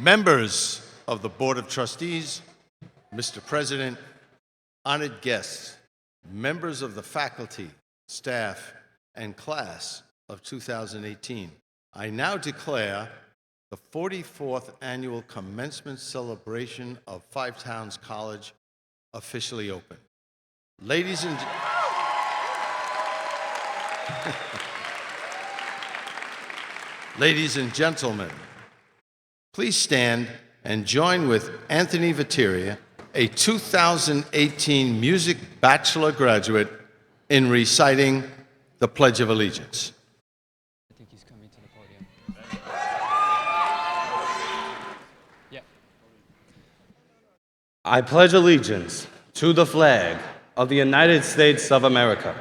Members of the Board of Trustees, Mr. President, honored guests, members of the faculty, staff, and class of 2018, I now declare the 44th Annual Commencement Celebration of Five Towns College officially open. Ladies and Ladies and gentlemen, please stand and join with Anthony Vitteria, a 2018 Music Bachelor graduate, in reciting the Pledge of Allegiance. I think he's coming to the podium. Yeah. I pledge allegiance to the flag of the United States of America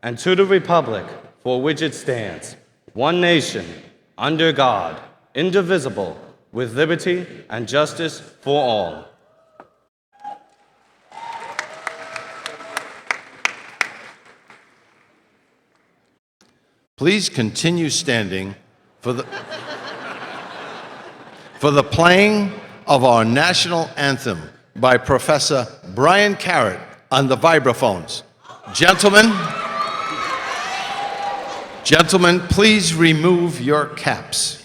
and to the republic for which it stands, one nation, under God, indivisible, with liberty and justice for all. Please continue standing for the playing of our national anthem by Professor Brian Carrott on the vibraphones. Gentlemen, please remove your caps.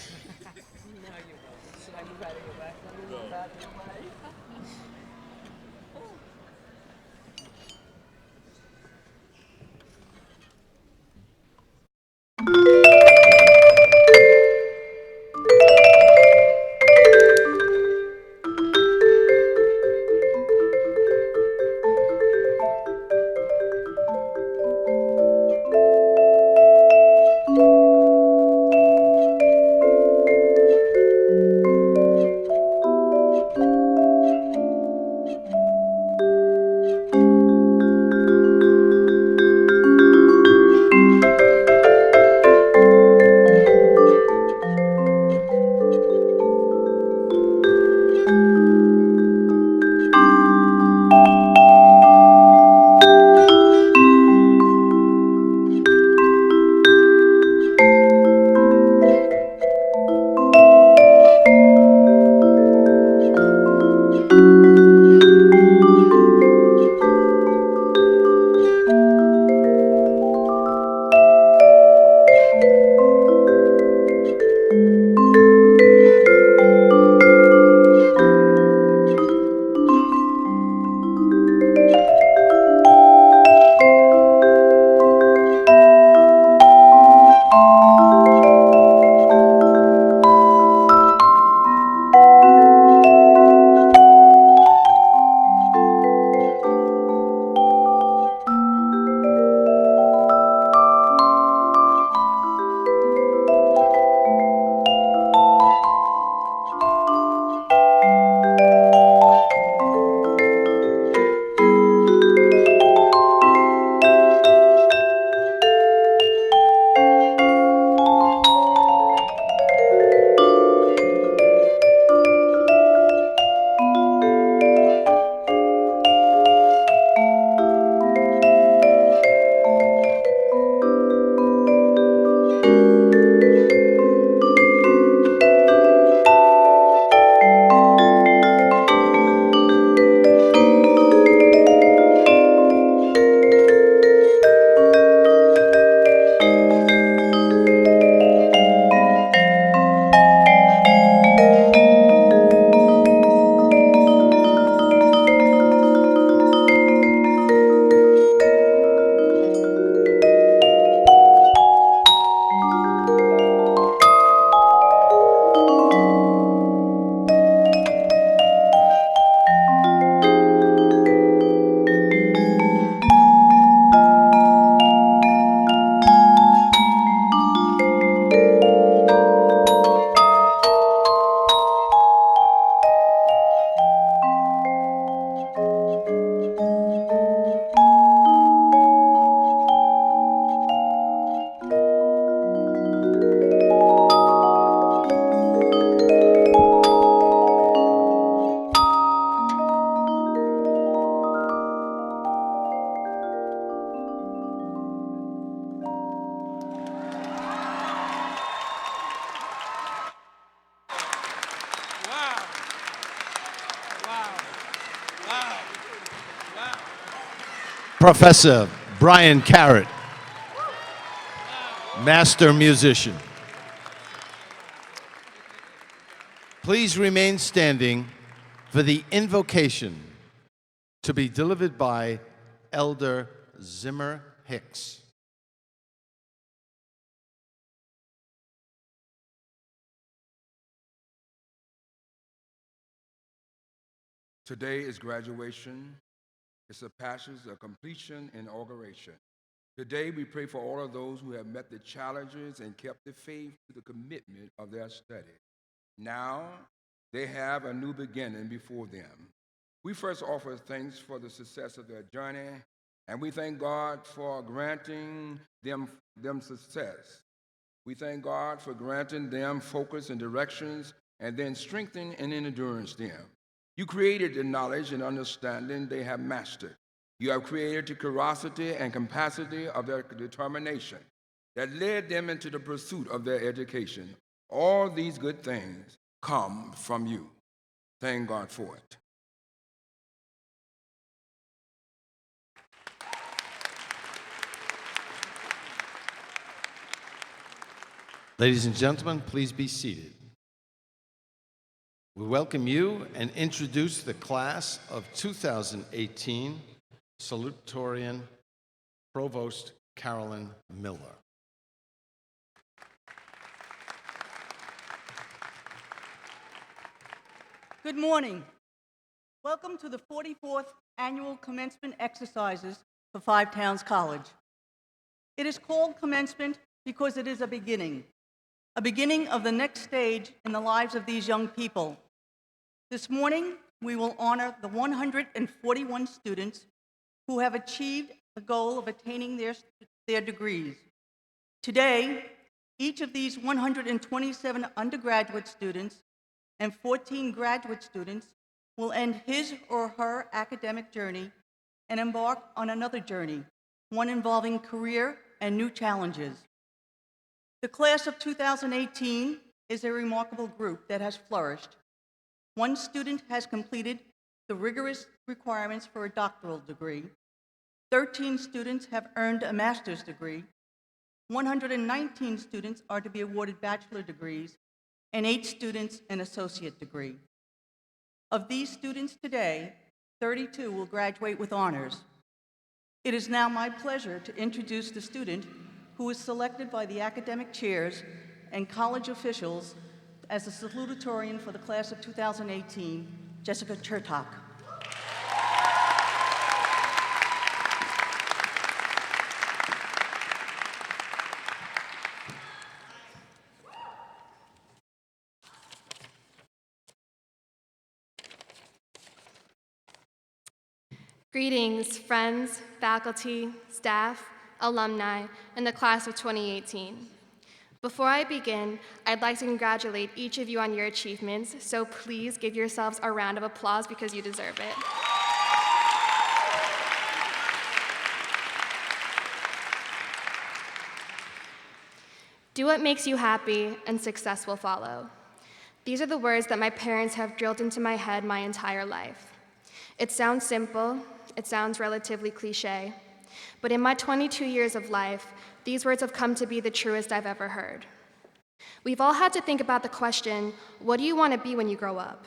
Professor Brian Carrot, master musician. Please remain standing for the invocation to be delivered by Elder Zimmer Hicks. Today is graduation. It's a passage, a completion, and inauguration. Today we pray for all of those who have met the challenges and kept the faith to the commitment of their study. Now they have a new beginning before them. We first offer thanks for the success of their journey, and we thank God for granting them success. We thank God for granting them focus and directions, and then strengthening and endurance them. You created the knowledge and understanding they have mastered. You have created the curiosity and capacity of their determination that led them into the pursuit of their education. All these good things come from you. Thank God for it. Ladies and gentlemen, please be seated. We welcome you and introduce the class of 2018 Salutatorian Provost Carolyn Miller. Good morning. Welcome to the 44th Annual Commencement Exercises for Five Towns College. It is called commencement because it is a beginning of the next stage in the lives of these young people. This morning, we will honor the 141 students who have achieved the goal of attaining their degrees. Today, each of these 127 undergraduate students and 14 graduate students will end his or her academic journey and embark on another journey, one involving career and new challenges. The class of 2018 is a remarkable group that has flourished. One student has completed the rigorous requirements for a doctoral degree. 13 students have earned a master's degree. 119 students are to be awarded bachelor degrees, and 8 students an associate degree. Of these students today, 32 will graduate with honors. It is now my pleasure to introduce the student who was selected by the academic chairs and college officials as the salutatorian for the class of 2018, Jessica Chertok. Greetings, friends, faculty, staff, alumni, and the class of 2018. Before I begin, I'd like to congratulate each of you on your achievements, so please give yourselves a round of applause because you deserve it. Do what makes you happy, and success will follow. These are the words that my parents have drilled into my head my entire life. It sounds simple, it sounds relatively cliche, but in my 22 years of life, these words have come to be the truest I've ever heard. We've all had to think about the question, what do you want to be when you grow up?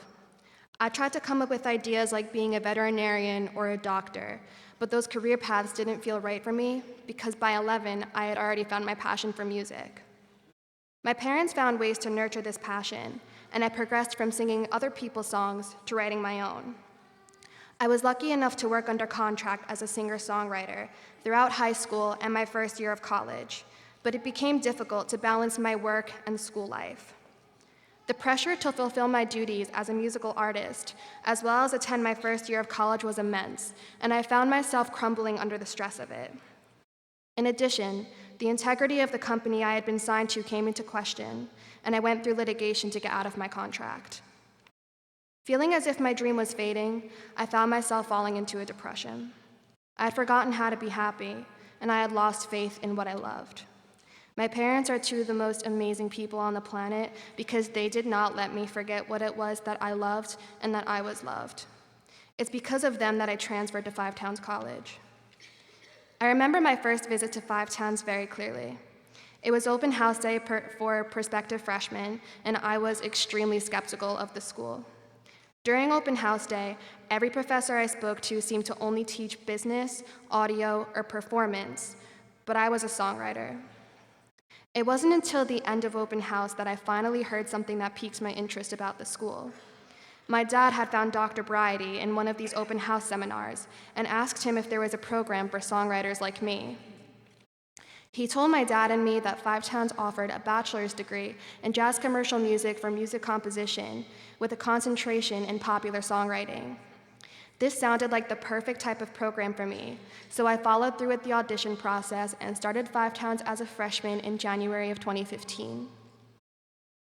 I tried to come up with ideas like being a veterinarian or a doctor, but those career paths didn't feel right for me because by 11, I had already found my passion for music. My parents found ways to nurture this passion, and I progressed from singing other people's songs to writing my own. I was lucky enough to work under contract as a singer-songwriter throughout high school and my first year of college, but it became difficult to balance my work and school life. The pressure to fulfill my duties as a musical artist, as well as attend my first year of college, was immense, and I found myself crumbling under the stress of it. In addition, the integrity of the company I had been signed to came into question, and I went through litigation to get out of my contract. Feeling as if my dream was fading, I found myself falling into a depression. I had forgotten how to be happy, and I had lost faith in what I loved. My parents are two of the most amazing people on the planet because they did not let me forget what it was that I loved and that I was loved. It's because of them that I transferred to Five Towns College. I remember my first visit to Five Towns very clearly. It was open house day for prospective freshmen, and I was extremely skeptical of the school. During open house day, every professor I spoke to seemed to only teach business, audio, or performance, but I was a songwriter. It wasn't until the end of open house that I finally heard something that piqued my interest about the school. My dad had found Dr. Bridie in one of these open house seminars and asked him if there was a program for songwriters like me. He told my dad and me that Five Towns offered a bachelor's degree in jazz commercial music for music composition with a concentration in popular songwriting. This sounded like the perfect type of program for me, so I followed through with the audition process and started Five Towns as a freshman in January of 2015.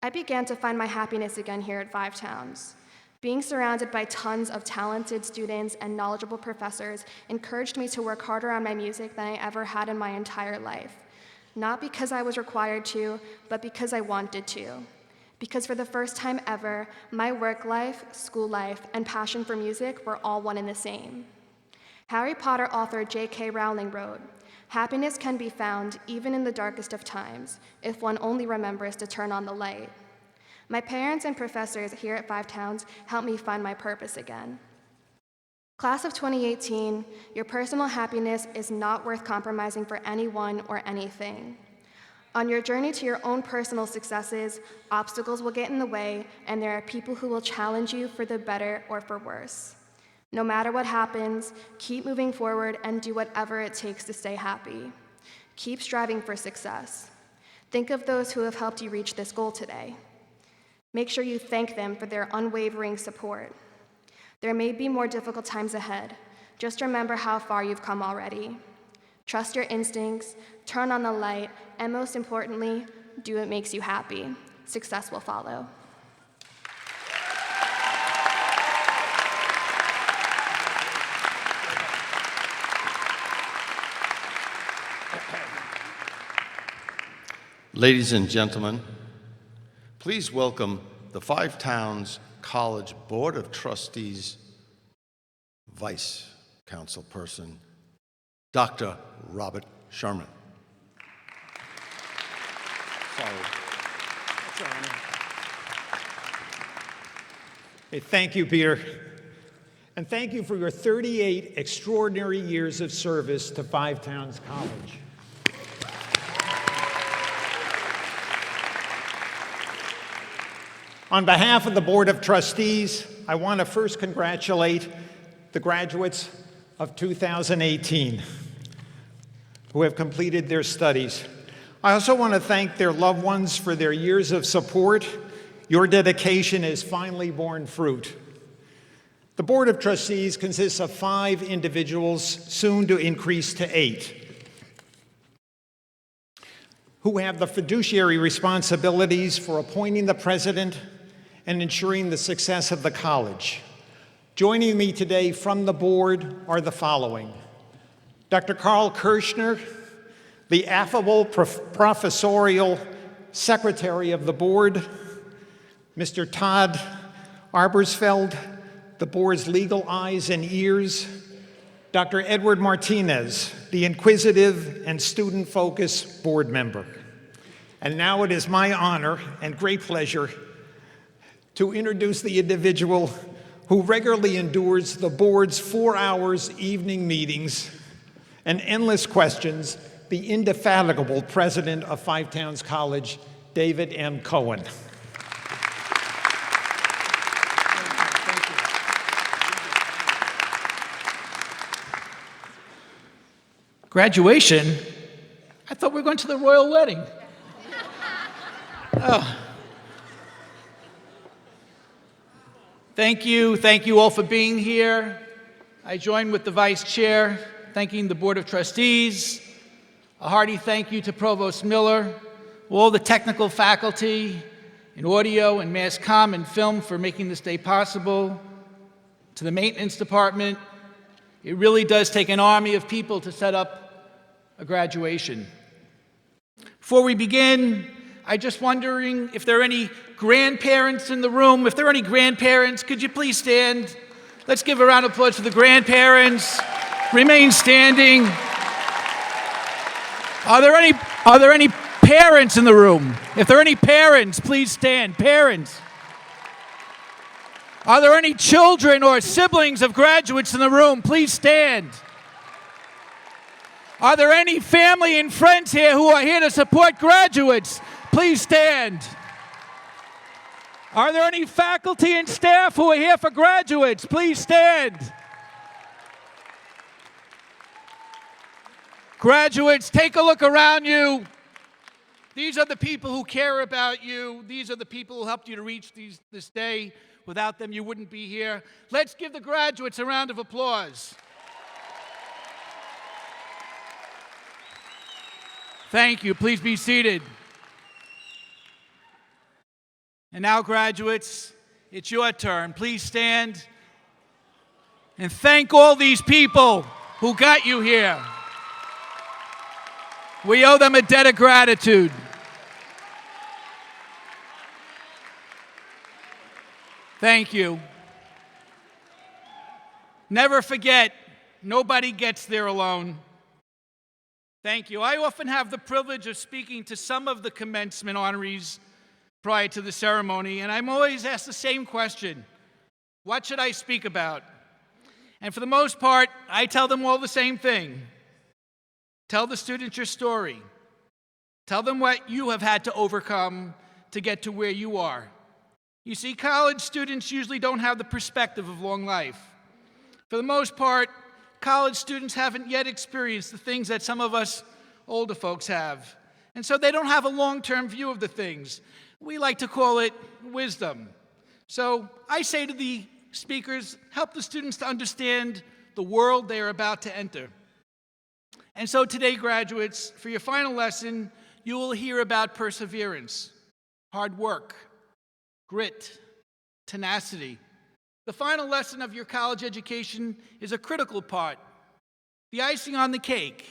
I began to find my happiness again here at Five Towns. Being surrounded by tons of talented students and knowledgeable professors encouraged me to work harder on my music than I ever had in my entire life. Not because I was required to, but because I wanted to. Because for the first time ever, my work life, school life, and passion for music were all one and the same. Harry Potter author J.K. Rowling wrote, "Happiness can be found even in the darkest of times, if one only remembers to turn on the light." My parents and professors here at Five Towns helped me find my purpose again. Class of 2018, your personal happiness is not worth compromising for anyone or anything. On your journey to your own personal successes, obstacles will get in the way, and there are people who will challenge you for the better or for worse. No matter what happens, keep moving forward and do whatever it takes to stay happy. Keep striving for success. Think of those who have helped you reach this goal today. Make sure you thank them for their unwavering support. There may be more difficult times ahead. Just remember how far you've come already. Trust your instincts, turn on the light, and most importantly, do what makes you happy. Success will follow. Ladies and gentlemen, please welcome the Five Towns College Board of Trustees Vice Councilperson, Dr. Robert Sherman. Hey, thank you, Peter. And thank you for your 38 extraordinary years of service to Five Towns College. On behalf of the Board of Trustees, I want to first congratulate the graduates of 2018 who have completed their studies. I also want to thank their loved ones for their years of support. Your dedication has finally borne fruit. The Board of Trustees consists of 5 individuals, soon to increase to 8, who have the fiduciary responsibilities for appointing the president and ensuring the success of the college. Joining me today from the board are the following: Dr. Carl Kirschner, the affable professorial secretary of the board; Mr. Todd Arbersfeld, the board's legal eyes and ears; Dr. Edward Martinez, the inquisitive and student-focused board member. And now it is my honor and great pleasure to introduce the individual who regularly endures the board's 4-hour evening meetings and endless questions, the indefatigable president of Five Towns College, David M. Cohen. Graduation? I thought we were going to the royal wedding. Oh. Thank you all for being here. I join with the Vice Chair, thanking the Board of Trustees. A hearty thank you to Provost Miller, all the technical faculty in audio and mass comm and film for making this day possible. To the maintenance department, it really does take an army of people to set up a graduation. Before we begin, I'm just wondering if there are any grandparents in the room. If there are any grandparents, could you please stand? Let's give a round of applause for the grandparents. Remain standing. Are there any parents in the room? If there are any parents, please stand. Parents. Are there any children or siblings of graduates in the room? Please stand. Are there any family and friends here who are here to support graduates? Please stand. Are there any faculty and staff who are here for graduates? Please stand. Graduates, take a look around you. These are the people who care about you. These are the people who helped you to reach this day. Without them, you wouldn't be here. Let's give the graduates a round of applause. Thank you. Please be seated. And now, graduates, it's your turn. Please stand and thank all these people who got you here. We owe them a debt of gratitude. Thank you. Never forget, nobody gets there alone. Thank you. I often have the privilege of speaking to some of the commencement honorees prior to the ceremony, and I'm always asked the same question: what should I speak about? And for the most part, I tell them all the same thing. Tell the students your story. Tell them what you have had to overcome to get to where you are. You see, college students usually don't have the perspective of long life. For the most part, college students haven't yet experienced the things that some of us older folks have. And so they don't have a long-term view of the things. We like to call it wisdom. So I say to the speakers, help the students to understand the world they are about to enter. And so today, graduates, for your final lesson, you will hear about perseverance, hard work, grit, tenacity. The final lesson of your college education is a critical part, the icing on the cake.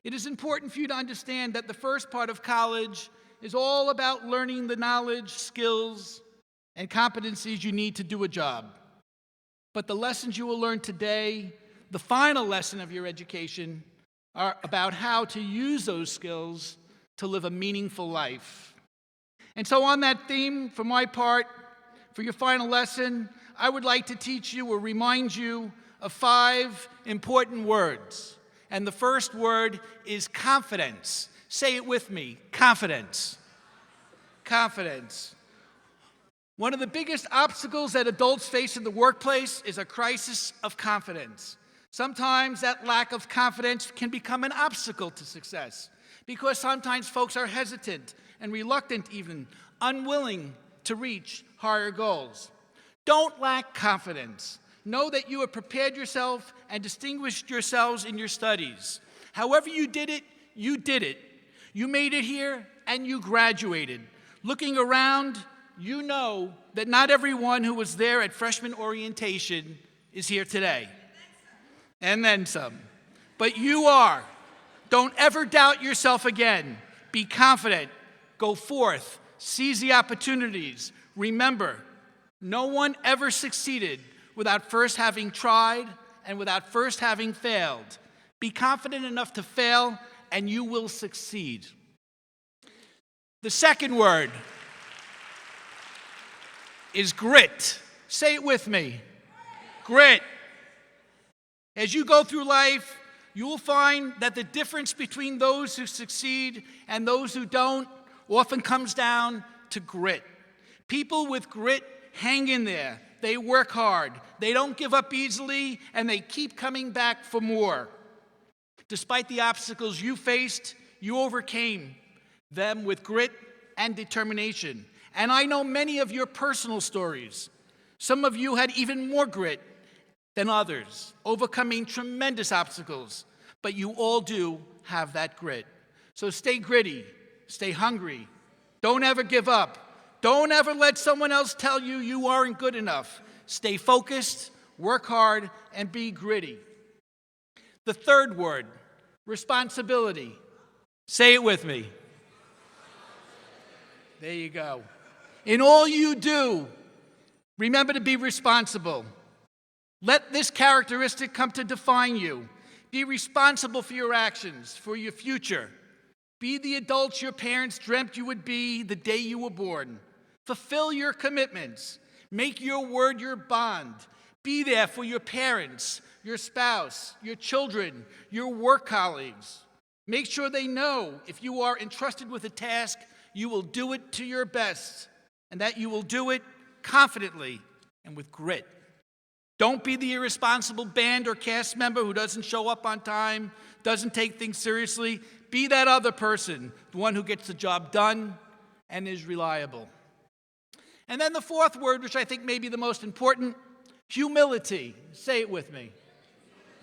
It is important for you to understand that the first part of college is all about learning the knowledge, skills, and competencies you need to do a job. But the lessons you will learn today, the final lesson of your education, are about how to use those skills to live a meaningful life. And so on that theme, for my part, for your final lesson, I would like to teach you or remind you of 5 important words. And the first word is confidence. Say it with me, confidence. Confidence. One of the biggest obstacles that adults face in the workplace is a crisis of confidence. Sometimes that lack of confidence can become an obstacle to success because sometimes folks are hesitant and reluctant, even unwilling to reach higher goals. Don't lack confidence. Know that you have prepared yourself and distinguished yourselves in your studies. However you did it, you did it. You made it here and you graduated. Looking around, you know that not everyone who was there at freshman orientation is here today. And then some. But you are. Don't ever doubt yourself again. Be confident. Go forth. Seize the opportunities. Remember, no one ever succeeded without first having tried and without first having failed. Be confident enough to fail, and you will succeed. The second word is grit. Say it with me. Grit. As you go through life, you will find that the difference between those who succeed and those who don't often comes down to grit. People with grit hang in there. They work hard. They don't give up easily, and they keep coming back for more. Despite the obstacles you faced, you overcame them with grit and determination. And I know many of your personal stories. Some of you had even more grit than others, overcoming tremendous obstacles. But you all do have that grit. So stay gritty, stay hungry. Don't ever give up. Don't ever let someone else tell you you aren't good enough. Stay focused, work hard, and be gritty. The third word, responsibility. Say it with me. There you go. In all you do, remember to be responsible. Let this characteristic come to define you. Be responsible for your actions, for your future. Be the adults your parents dreamt you would be the day you were born. Fulfill your commitments. Make your word your bond. Be there for your parents, your spouse, your children, your work colleagues. Make sure they know if you are entrusted with a task, you will do it to your best, and that you will do it confidently and with grit. Don't be the irresponsible band or cast member who doesn't show up on time, doesn't take things seriously. Be that other person, the one who gets the job done and is reliable. And then the fourth word, which I think may be the most important, humility. Say it with me.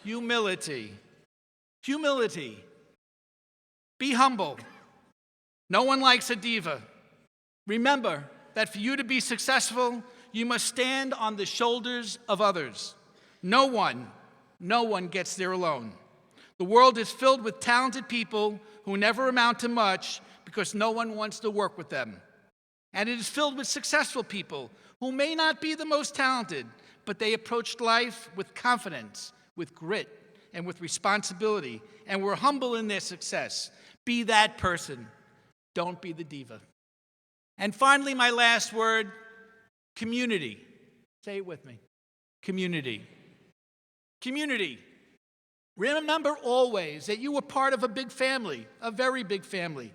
Humility. Humility. Be humble. No one likes a diva. Remember that for you to be successful, you must stand on the shoulders of others. No one gets there alone. The world is filled with talented people who never amount to much because no one wants to work with them. And it is filled with successful people who may not be the most talented, but they approached life with confidence, with grit, and with responsibility, and were humble in their success. Be that person. Don't be the diva. And finally, my last word, community. Say it with me. Community. Community. Remember always that you were part of a big family, a very big family,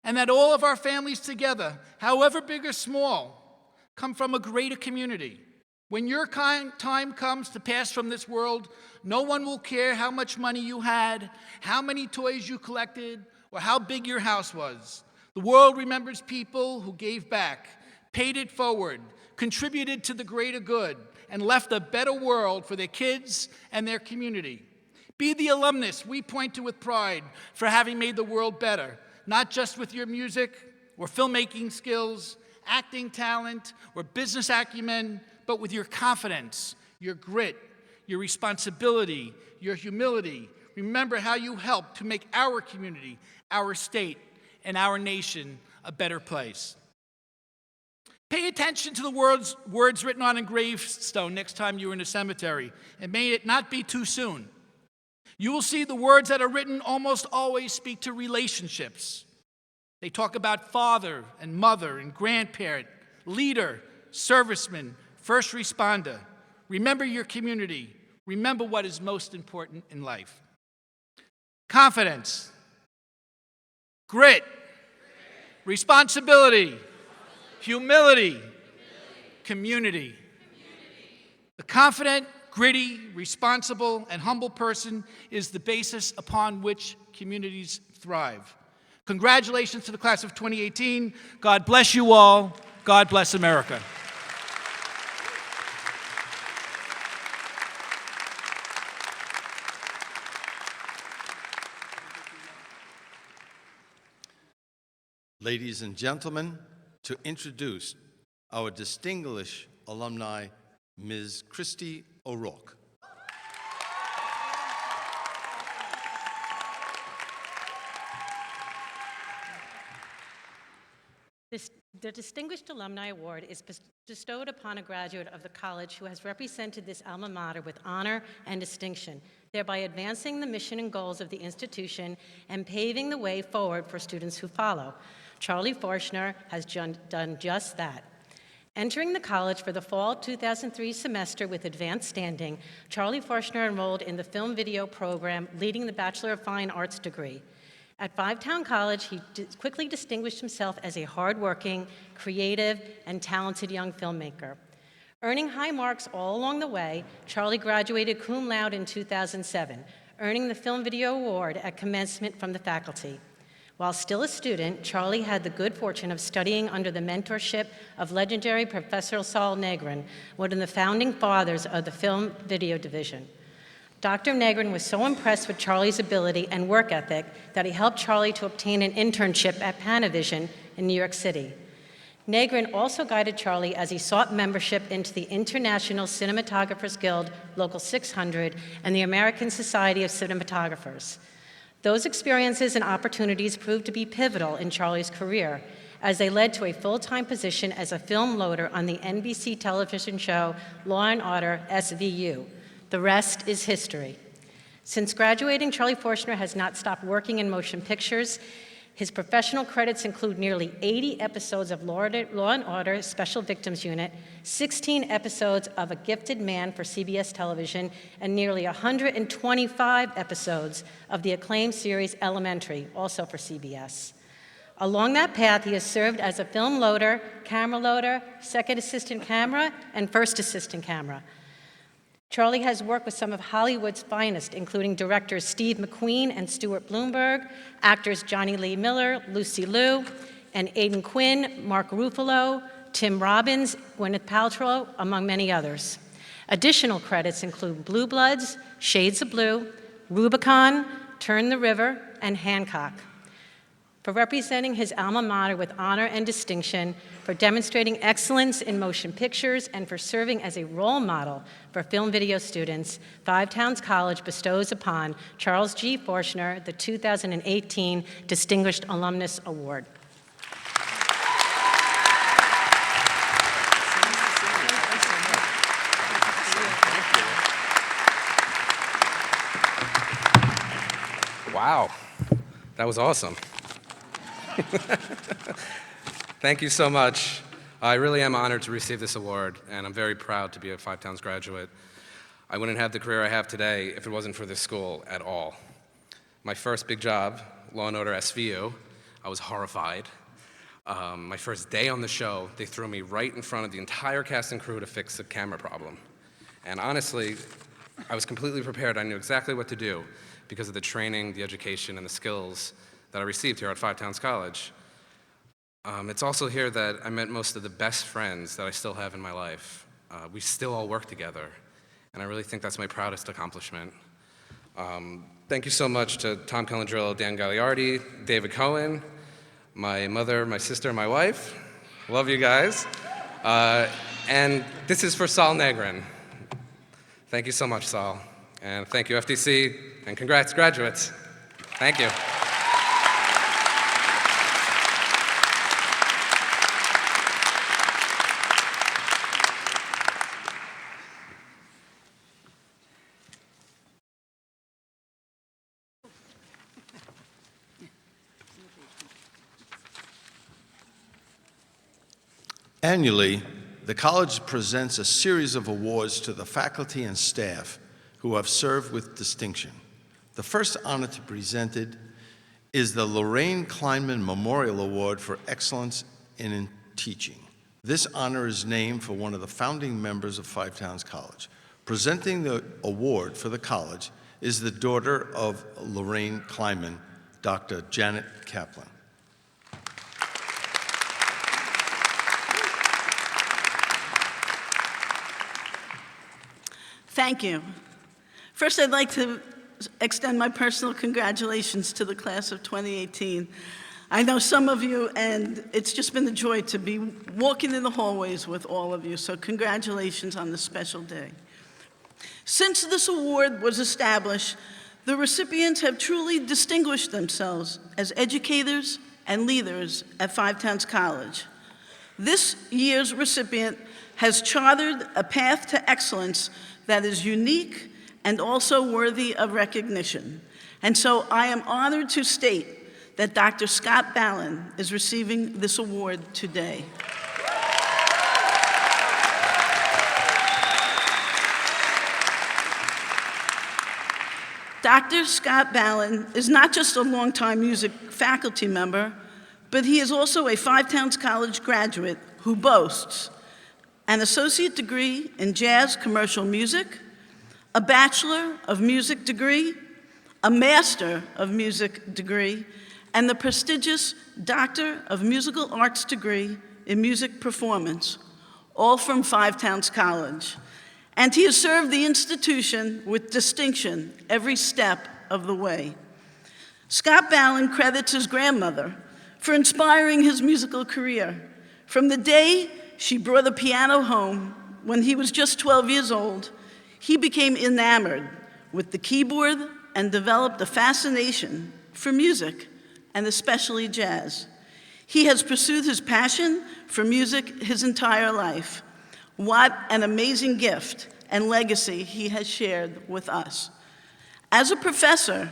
and that all of our families together, however big or small, come from a greater community. When your time comes to pass from this world, no one will care how much money you had, how many toys you collected, or how big your house was. The world remembers people who gave back, paid it forward, contributed to the greater good, and left a better world for their kids and their community. Be the alumnus we point to with pride for having made the world better, not just with your music or filmmaking skills, acting talent, or business acumen, but with your confidence, your grit, your responsibility, your humility. Remember how you helped to make our community, our state, and our nation a better place. Pay attention to the words written on a gravestone next time you're in a cemetery, and may it not be too soon. You will see the words that are written almost always speak to relationships. They talk about father and mother and grandparent, leader, serviceman, first responder. Remember your community. Remember what is most important in life. Confidence, grit, responsibility, humility, community. The confident, gritty, responsible, and humble person is the basis upon which communities thrive. Congratulations to the class of 2018. God bless you all. God bless America. Ladies and gentlemen, to introduce our distinguished alumni, Ms. Christy O'Rourke. The Distinguished Alumni Award is bestowed upon a graduate of the college who has represented this alma mater with honor and distinction, thereby advancing the mission and goals of the institution and paving the way forward for students who follow. Charlie Forshner has done just that. Entering the college for the fall 2003 semester with advanced standing, Charlie Forshner enrolled in the film video program, leading the Bachelor of Fine Arts degree. At Fivetown College, he quickly distinguished himself as a hardworking, creative, and talented young filmmaker. Earning high marks all along the way, Charlie graduated cum laude in 2007, earning the Film Video Award at commencement from the faculty. While still a student, Charlie had the good fortune of studying under the mentorship of legendary Professor Saul Negrin, one of the founding fathers of the film video division. Dr. Negrin was so impressed with Charlie's ability and work ethic that he helped Charlie to obtain an internship at Panavision in New York City. Negrin also guided Charlie as he sought membership into the International Cinematographers Guild, Local 600, and the American Society of Cinematographers. Those experiences and opportunities proved to be pivotal in Charlie's career, as they led to a full-time position as a film loader on the NBC television show Law & Order SVU. The rest is history. Since graduating, Charlie Forshner has not stopped working in motion pictures. His professional credits include nearly 80 episodes of Law & Order Special Victims Unit, 16 episodes of A Gifted Man for CBS television, and nearly 125 episodes of the acclaimed series Elementary, also for CBS. Along that path, he has served as a film loader, camera loader, second assistant camera, and first assistant camera. Charlie has worked with some of Hollywood's finest, including directors Steve McQueen and Stuart Bloomberg, actors Johnny Lee Miller, Lucy Liu, and Aidan Quinn, Mark Ruffalo, Tim Robbins, Gwyneth Paltrow, among many others. Additional credits include Blue Bloods, Shades of Blue, Rubicon, Turn the River, and Hancock. For representing his alma mater with honor and distinction, for demonstrating excellence in motion pictures, and for serving as a role model for film video students, Five Towns College bestows upon Charles G. Forshner the 2018 Distinguished Alumnus Award. Wow, that was awesome. Thank you so much. I really am honored to receive this award, and I'm very proud to be a Five Towns graduate. I wouldn't have the career I have today if it wasn't for this school at all. My first big job, Law & Order SVU, I was horrified. My first day on the show, they threw me right in front of the entire cast and crew to fix a camera problem. And honestly, I was completely prepared. I knew exactly what to do because of the training, the education, and the skills that I received here at Five Towns College. It's also here that I met most of the best friends that I still have in my life. We still all work together, and I really think that's my proudest accomplishment. Thank you so much to Tom Collandrillo, Dan Gagliardi, David Cohen, my mother, my sister, my wife. Love you guys. And this is for Saul Negrin. Thank you so much, Saul. And thank you, FTC, and congrats, graduates. Thank you. Annually, the college presents a series of awards to the faculty and staff who have served with distinction. The first honor to be presented is the Lorraine Kleinman Memorial Award for Excellence in Teaching. This honor is named for one of the founding members of Five Towns College. Presenting the award for the college is the daughter of Lorraine Kleinman, Dr. Janet Kaplan. Thank you. First, I'd like to extend my personal congratulations to the class of 2018. I know some of you, and it's just been a joy to be walking in the hallways with all of you, so congratulations on this special day. Since this award was established, the recipients have truly distinguished themselves as educators and leaders at Five Towns College. This year's recipient has chartered a path to excellence that is unique and also worthy of recognition. And so I am honored to state that Dr. Scott Ballin is receiving this award today. Dr. Scott Ballin is not just a longtime music faculty member, but he is also a Five Towns College graduate who boasts an associate degree in jazz commercial music, a Bachelor of Music degree, a Master of Music degree, and the prestigious Doctor of Musical Arts degree in music performance, all from Five Towns College. And he has served the institution with distinction every step of the way. Scott Ballin credits his grandmother for inspiring his musical career. From the day she brought the piano home when he was just 12 years old, he became enamored with the keyboard and developed a fascination for music, and especially jazz. He has pursued his passion for music his entire life. What an amazing gift and legacy he has shared with us. As a professor,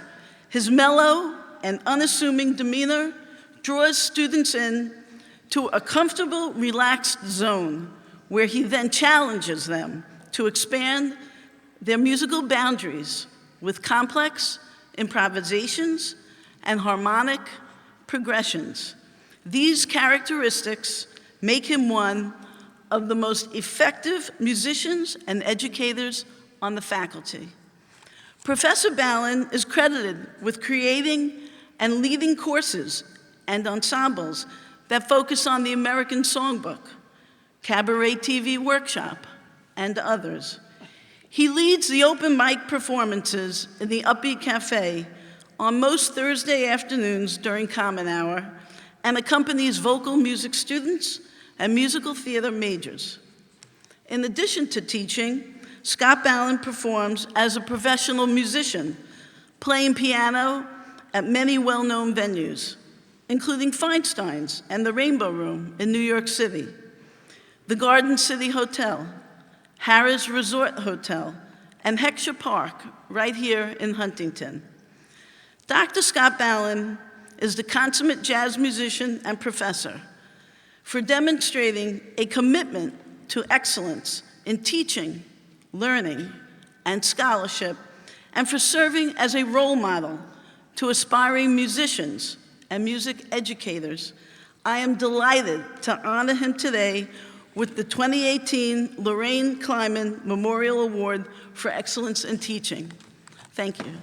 his mellow and unassuming demeanor draws students in to a comfortable, relaxed zone where he then challenges them to expand their musical boundaries with complex improvisations and harmonic progressions. These characteristics make him one of the most effective musicians and educators on the faculty. Professor Ballin is credited with creating and leading courses and ensembles that focus on the American Songbook, Cabaret TV Workshop, and others. He leads the open mic performances in the Upbeat Cafe on most Thursday afternoons during Common Hour and accompanies vocal music students and musical theater majors. In addition to teaching, Scott Ballin performs as a professional musician, playing piano at many well-known venues, including Feinstein's and the Rainbow Room in New York City, the Garden City Hotel, Harrah's Resort Hotel, and Heckscher Park right here in Huntington. Dr. Scott Ballin is the consummate jazz musician and professor for demonstrating a commitment to excellence in teaching, learning, and scholarship, and for serving as a role model to aspiring musicians and music educators. I am delighted to honor him today with the 2018 Lorraine Kleiman Memorial Award for Excellence in Teaching. Thank you.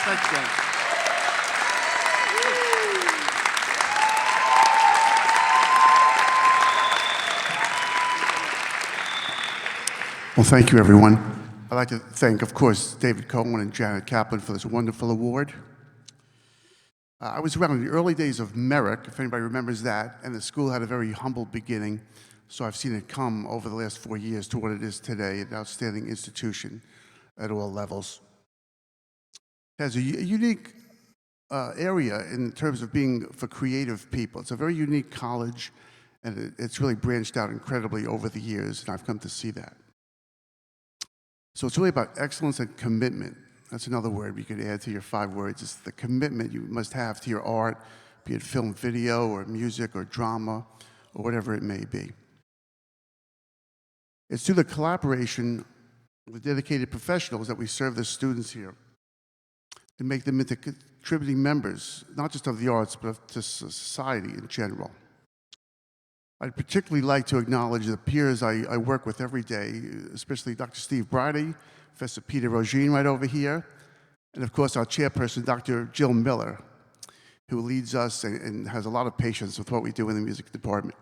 Thanks, guys. Well, thank you, everyone. I'd like to thank, of course, David Cohen and Janet Kaplan for this wonderful award. I was around in the early days of Merrick, if anybody remembers that, and the school had a very humble beginning, so I've seen it come over the last 4 years to what it is today, an outstanding institution at all levels. It has a unique area in terms of being for creative people. It's a very unique college, and it's really branched out incredibly over the years, and I've come to see that. So it's really about excellence and commitment. That's another word we could add to your 5 words. It's the commitment you must have to your art, be it film, video, or music, or drama, or whatever it may be. It's through the collaboration with dedicated professionals that we serve the students here and make them into contributing members, not just of the arts, but of to society in general. I'd particularly like to acknowledge the peers I work with every day, especially Dr. Steve Bridey, Professor Peter Rogine right over here, and of course our chairperson, Dr. Jill Miller, who leads us and has a lot of patience with what we do in the music department.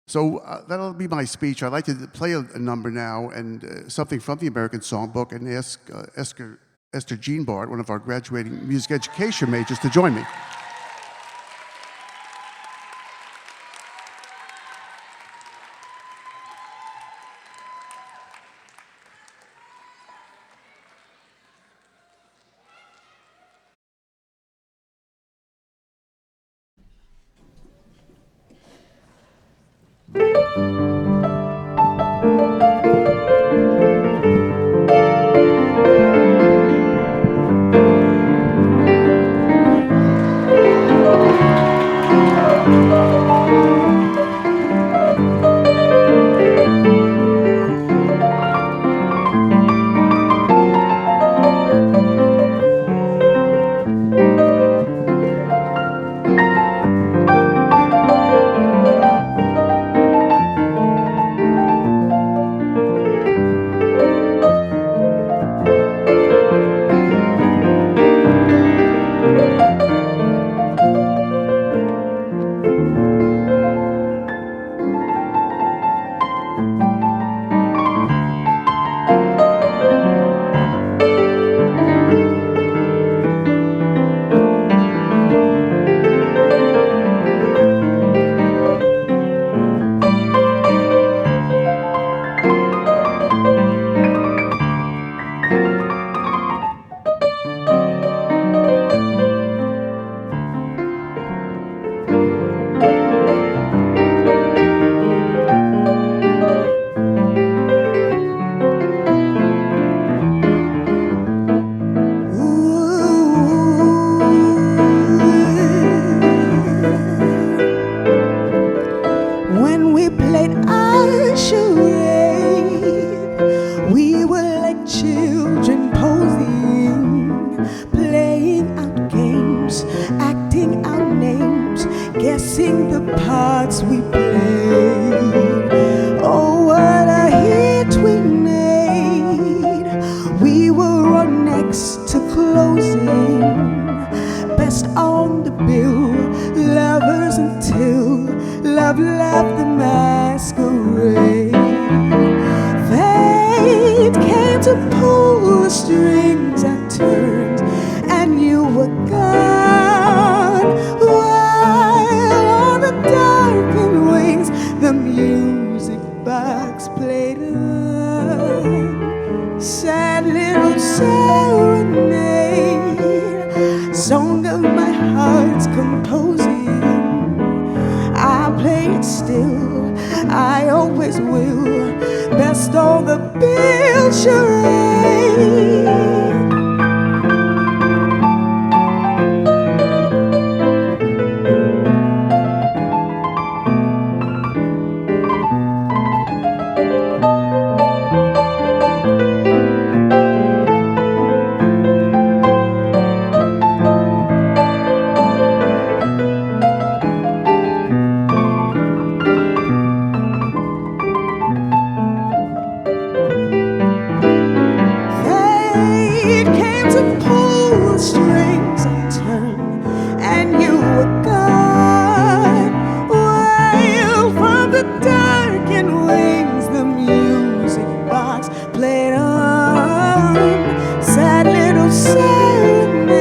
So that'll be my speech. I'd like to play a number now and something from the American Songbook and ask Esther Jean Bart, one of our graduating music education majors, to join me. sing the parts we played. Oh, what a hit we made. We were on next to closing, best on the bill, lovers until love left the masquerade. Fate came to pull the strings I turned, and you were gone. While on the darkened wings, the music box played on. Sad little serenade, song of my heart's composing. I play it still, I always will, best on the bill charade. Fate came to pull the strings I turned, and you were gone. While from the darkened wings, the music box played on. Sad little serenade,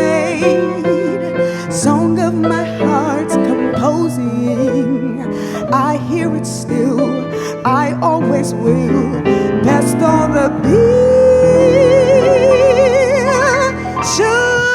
song of my heart's composing. I hear it still, I always will, best on the bill charade.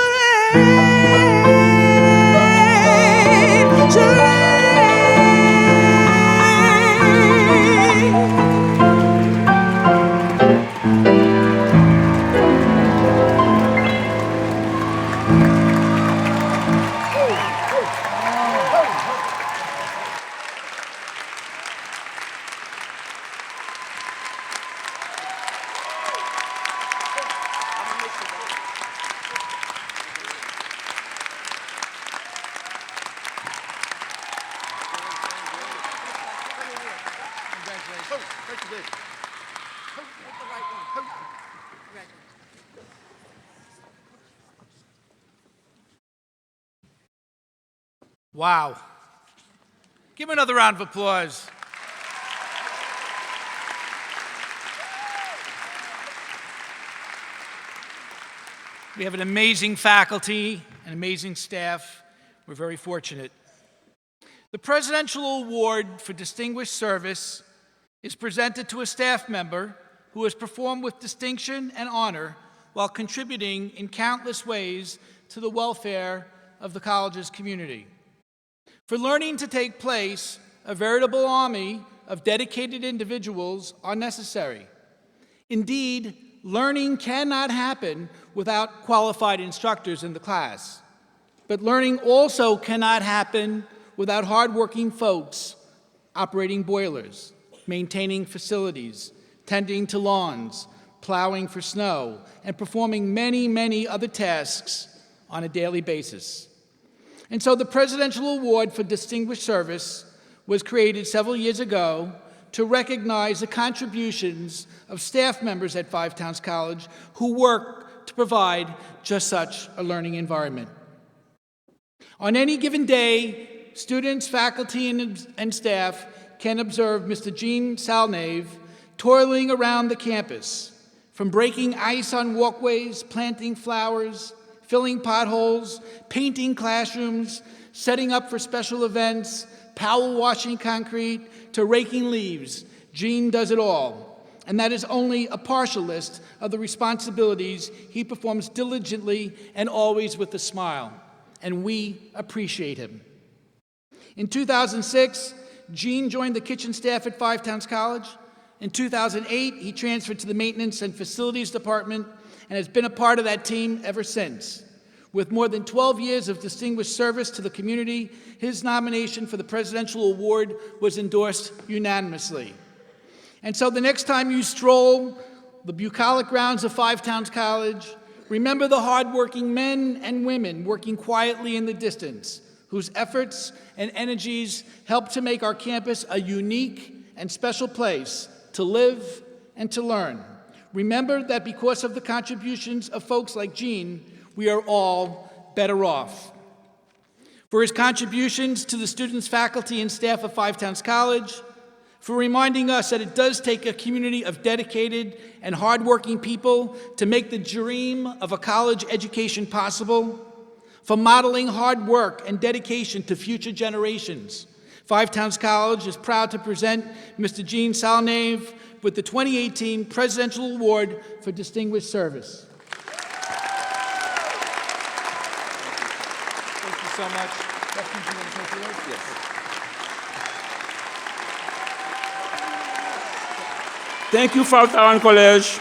Wow. Give him another round of applause. We have an amazing faculty, an amazing staff. We're very fortunate. The Presidential Award for Distinguished Service is presented to a staff member who has performed with distinction and honor while contributing in countless ways to the welfare of the college's community. For learning to take place, a veritable army of dedicated individuals are necessary. Indeed, learning cannot happen without qualified instructors in the class. But learning also cannot happen without hardworking folks operating boilers, maintaining facilities, tending to lawns, plowing for snow, and performing many, many other tasks on a daily basis. And so the Presidential Award for Distinguished Service was created several years ago to recognize the contributions of staff members at Five Towns College who work to provide just such a learning environment. On any given day, students, faculty, and staff can observe Mr. Gene Salnave toiling around the campus, from breaking ice on walkways, planting flowers, filling potholes, painting classrooms, setting up for special events, power washing concrete, to raking leaves. Gene does it all. And that is only a partial list of the responsibilities he performs diligently and always with a smile. And we appreciate him. In 2006, Gene joined the kitchen staff at Five Towns College. In 2008, he transferred to the Maintenance and Facilities Department and has been a part of that team ever since. With more than 12 years of distinguished service to the community, his nomination for the Presidential Award was endorsed unanimously. And so the next time you stroll the bucolic grounds of Five Towns College, remember the hardworking men and women working quietly in the distance whose efforts and energies help to make our campus a unique and special place to live and to learn. Remember that because of the contributions of folks like Gene, we are all better off. For his contributions to the students, faculty, and staff of Five Towns College, for reminding us that it does take a community of dedicated and hardworking people to make the dream of a college education possible, for modeling hard work and dedication to future generations. Five Towns College is proud to present Mr. Gene Salnave with the 2018 Presidential Award for Distinguished Service. Thank you so much. Refuge, you want to take the oath? Yes. Thank you, Five Towns College.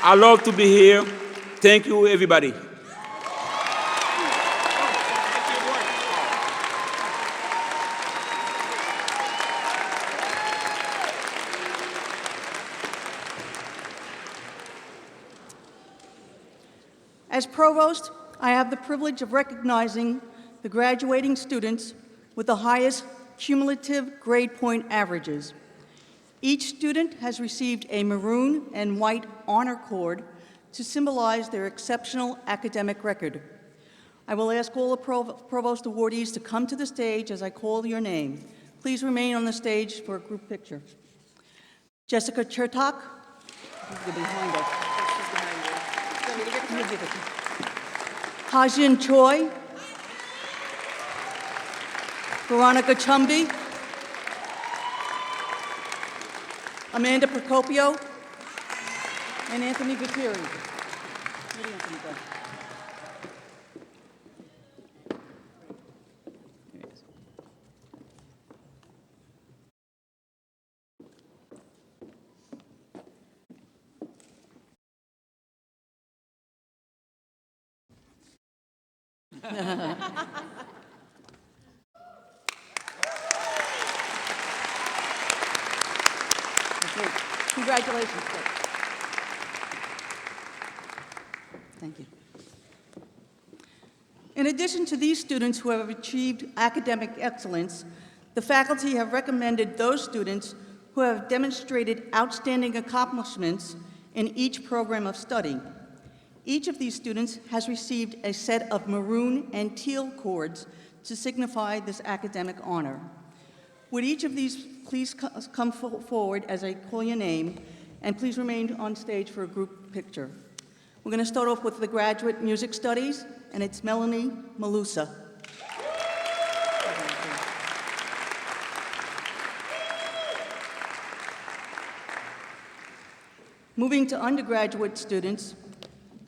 I love to be here. Thank you, everybody. As provost, I have the privilege of recognizing the graduating students with the highest cumulative grade point averages. Each student has received a maroon and white honor cord to symbolize their exceptional academic record. I will ask all the provost awardees to come to the stage as I call your name. Please remain on the stage for a group picture. Jessica Chertok. Behind us. Hajin Choi, Veronica Chumby, Amanda Procopio, and Anthony Gutierrez. Where did Anthony go? There he is. Okay. Congratulations, Chris. Thank you. In addition to these students who have achieved academic excellence, the faculty have recommended those students who have demonstrated outstanding accomplishments in each program of study. Each of these students has received a set of maroon and teal cords to signify this academic honor. Would each of these please come forward as I call your name, and please remain on stage for a group picture. We're going to start off with the graduate music studies, and it's Melanie Malusa. Moving to undergraduate students,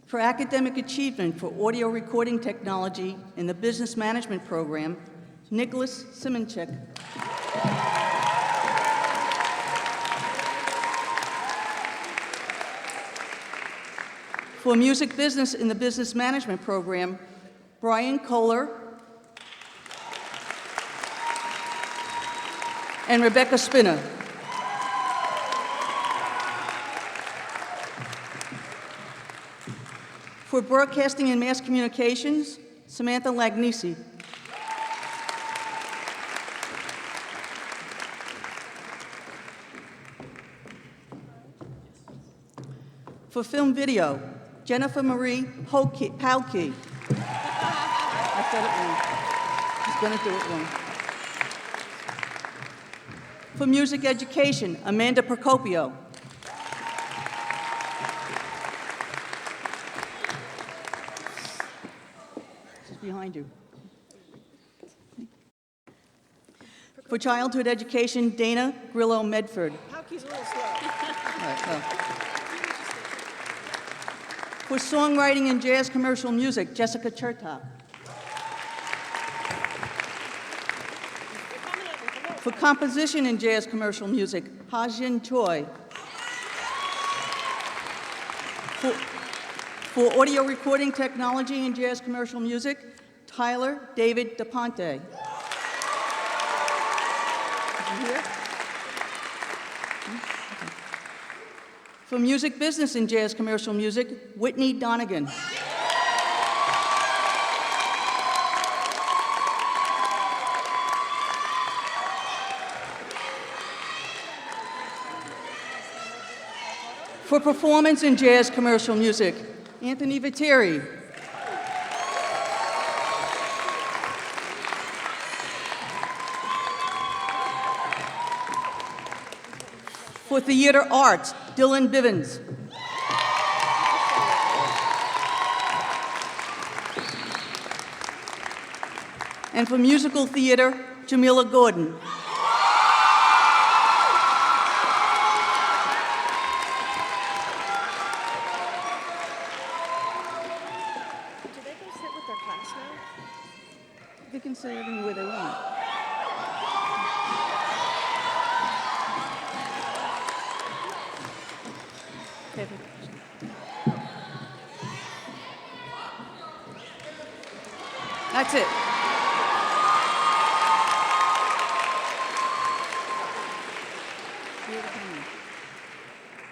for academic achievement for audio recording technology in the business management program, Nicholas Simonchik. For music business in the business management program, Brian Kohler and Rebecca Spinner. For broadcasting and mass communications, Samantha Lagnisi. For film video, Jennifer Marie Pauke. I said it wrong. I was going to do it wrong. For music education, Amanda Procopio. Behind you. For childhood education, Dana Grillo Medford. Pauke's a little slow. All right, well. For songwriting and jazz commercial music, Jessica Chertok. For composition in jazz commercial music, Ha-Jin Choi. For audio recording technology and jazz commercial music, Tyler David DePonte. Did you hear? Okay. For music business and jazz commercial music, Whitney Donegan. For performance in jazz commercial music, Anthony Viteri. For theater arts, Dylan Bivens. And for musical theater, Jamila Gordon. Do they go sit with their class now? They can sit anywhere they want. Kevin. That's it.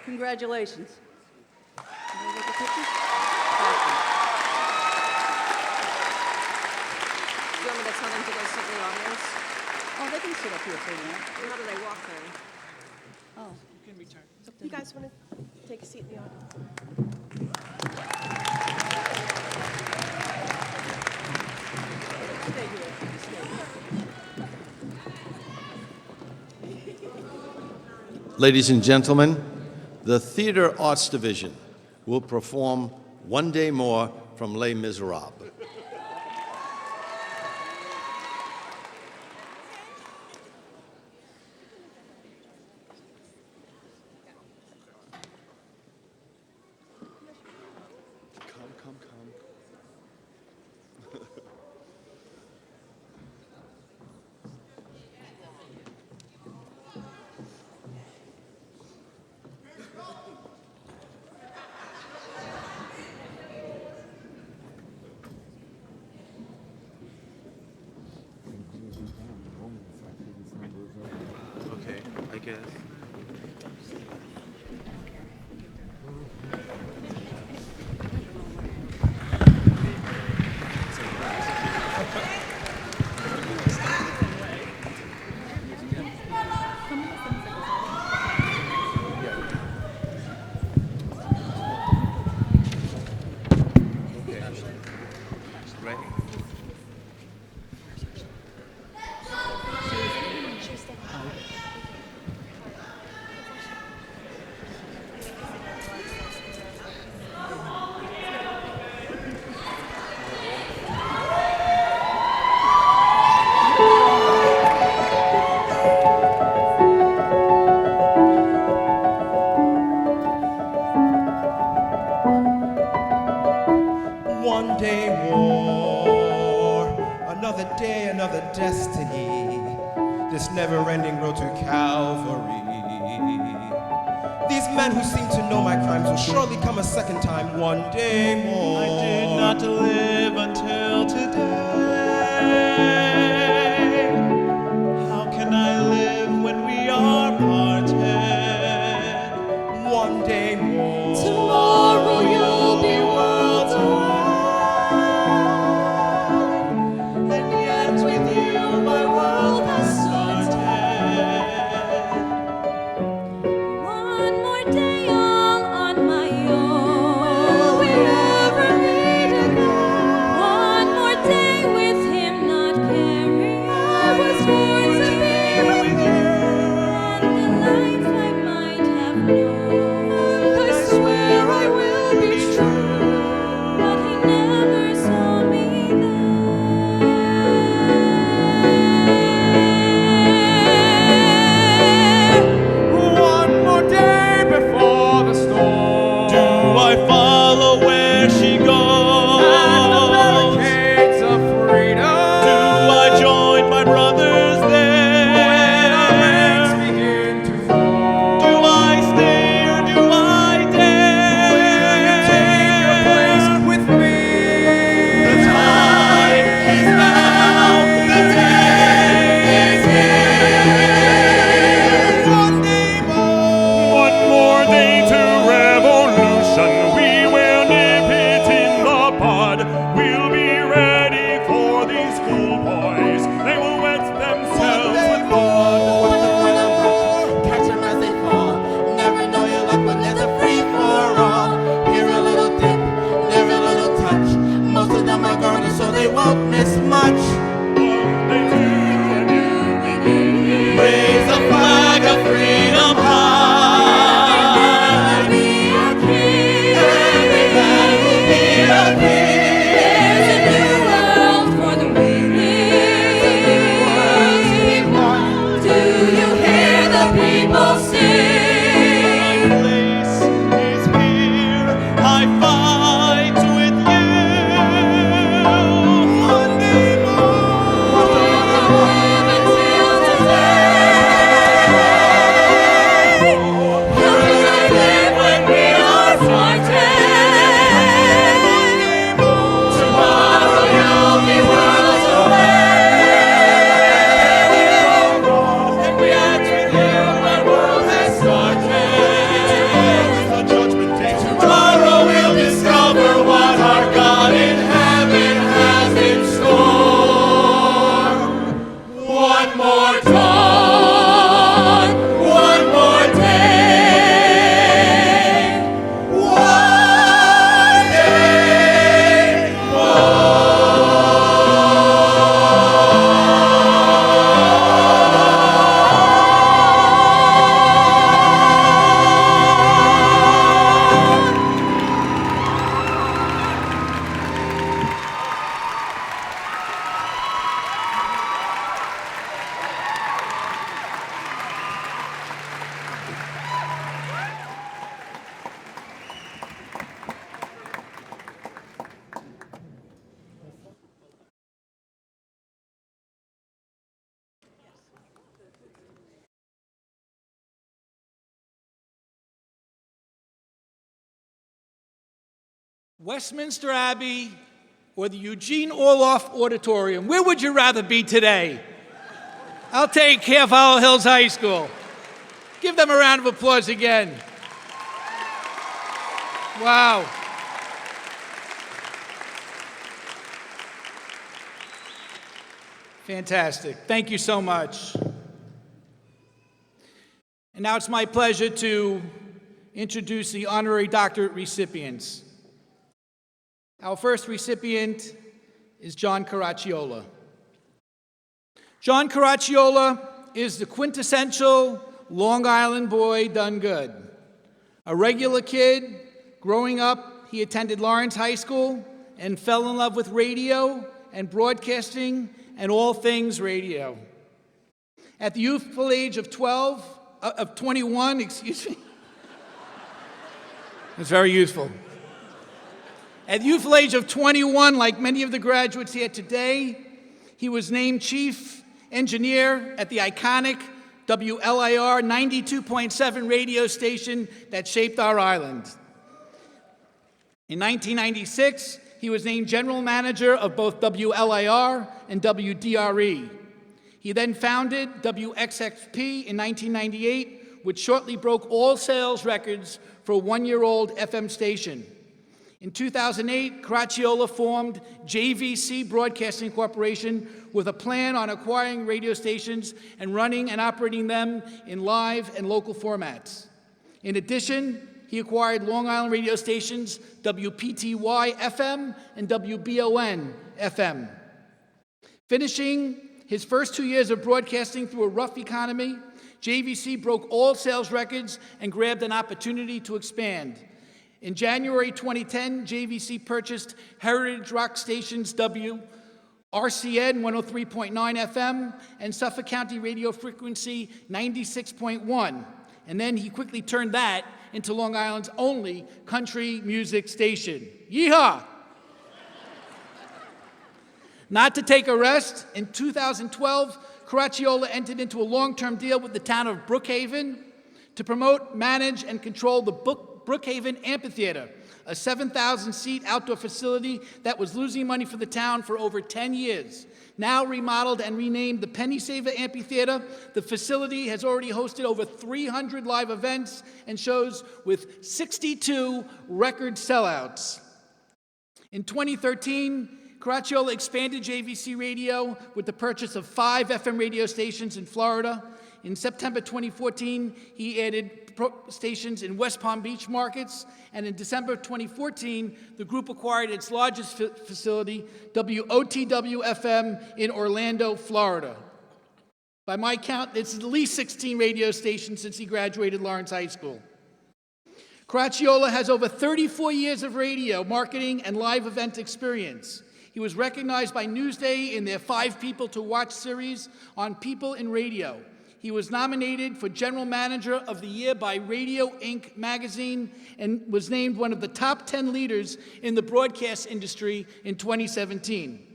Congratulations. Can I get the pictures? Do you want me to tell them to go sit in the audience? Oh, they can sit up here if they want. How do they walk there? Oh. You guys want to take a seat in the audience? Stay here. Stay here. Ladies and gentlemen, the Theater Arts Division will perform One Day More from Les Miserables. Okay, I guess. One day more, another day, another destiny, this never-ending road to Calvary. These men who seem to know my crimes will surely come a second time one day more. I did not live until today. How can I live when we are parted? One day more. Tomorrow you'll be worlds away. And yet with you my world has started. One more day all on my own. Will we ever meet again? One more time, one more day, one day Westminster Abbey or the Eugene Orloff Auditorium? Where would you rather be today? I'll take Half Hollow Hills High School. Give them a round of applause again. Wow. Fantastic. Thank you so much. And now it's my pleasure to introduce the honorary doctorate recipients. Our first recipient is John Caracciola. John Caracciola is the quintessential Long Island boy done good. A regular kid, growing up, he attended Lawrence High School and fell in love with radio and broadcasting and all things radio. At the youthful age of 21, excuse me. It's very useful. At the youthful age of 21, like many of the graduates here today, he was named chief engineer at the iconic WLIR 92.7 radio station that shaped our island. In 1996, he was named general manager of both WLIR and WDRE. He then founded WXXP in 1998, which shortly broke all sales records for a one-year-old FM station. In 2008, Caracciola formed JVC Broadcasting Corporation with a plan on acquiring radio stations and running and operating them in live and local formats. In addition, he acquired Long Island radio stations WPTY FM and WBON FM. Finishing his first 2 years of broadcasting through a rough economy, JVC broke all sales records and grabbed an opportunity to expand. In January 2010, JVC purchased heritage rock stations RCN 103.9 FM and Suffolk County radio frequency 96.1. And then he quickly turned that into Long Island's only country music station. Yeehaw! Not to take a rest, in 2012, Caracciola entered into a long-term deal with the town of Brookhaven to promote, manage, and control the Brookhaven Amphitheater, a 7,000-seat outdoor facility that was losing money for the town for over 10 years. Now remodeled and renamed the Penny Saver Amphitheater, the facility has already hosted over 300 live events and shows with 62 record sellouts. In 2013, Caracciola expanded JVC Radio with the purchase of 5 FM radio stations in Florida. In September 2014, he added stations in West Palm Beach markets, and in December 2014, the group acquired its largest facility, WOTW-FM in Orlando, Florida. By my count, it's at least 16 radio stations since he graduated Lawrence High School. Caracciola has over 34 years of radio, marketing, and live event experience. He was recognized by Newsday in their 5 People to Watch series on People in Radio. He was nominated for General Manager of the Year by Radio Inc. magazine and was named one of the top 10 leaders in the broadcast industry in 2017.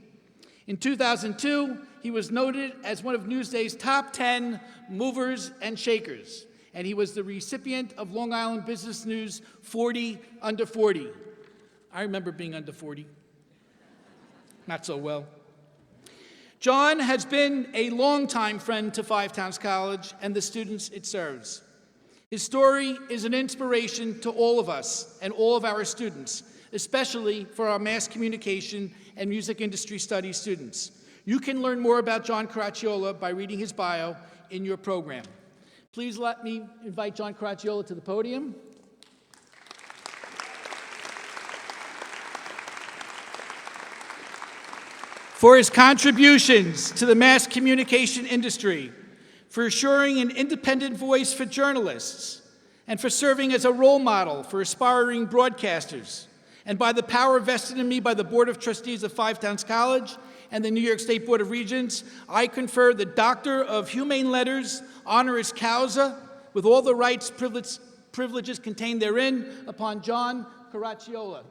In 2002, he was noted as one of Newsday's top 10 movers and shakers, and he was the recipient of Long Island Business News 40 Under 40. I remember being under 40. Not so well. John has been a longtime friend to Five Towns College and the students it serves. His story is an inspiration to all of us and all of our students, especially for our mass communication and music industry studies students. You can learn more about John Caracciola by reading his bio in your program. Please let me invite John Caracciola to the podium. For his contributions to the mass communication industry, for assuring an independent voice for journalists, and for serving as a role model for aspiring broadcasters, and by the power vested in me by the Board of Trustees of Five Towns College and the New York State Board of Regents, I confer the Doctor of Humane Letters, honoris causa, with all the rights, privileges contained therein, upon John Caracciola.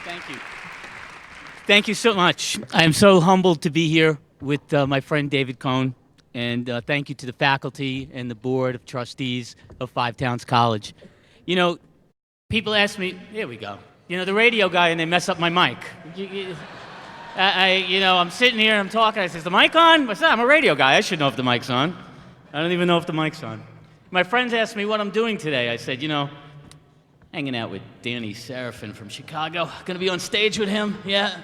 Thank you. Thank you so much. I am so humbled to be here with my friend David Cohn, and thank you to the faculty and the Board of Trustees of Five Towns College. You know, people ask me, here we go, you know, the radio guy, and they mess up my mic. I'm sitting here and I'm talking, I says, the mic on? I said, I'm a radio guy, I should know if the mic's on. I don't even know if the mic's on. My friends asked me what I'm doing today. I said, you know, hanging out with Danny Seraphin from Chicago. Gonna be on stage with him, yeah.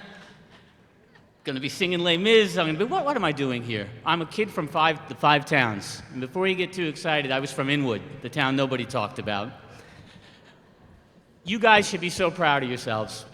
Gonna be singing Les Mis. But what am I doing here? I'm a kid from the Five Towns. And before you get too excited, I was from Inwood, the town nobody talked about. You guys should be so proud of yourselves.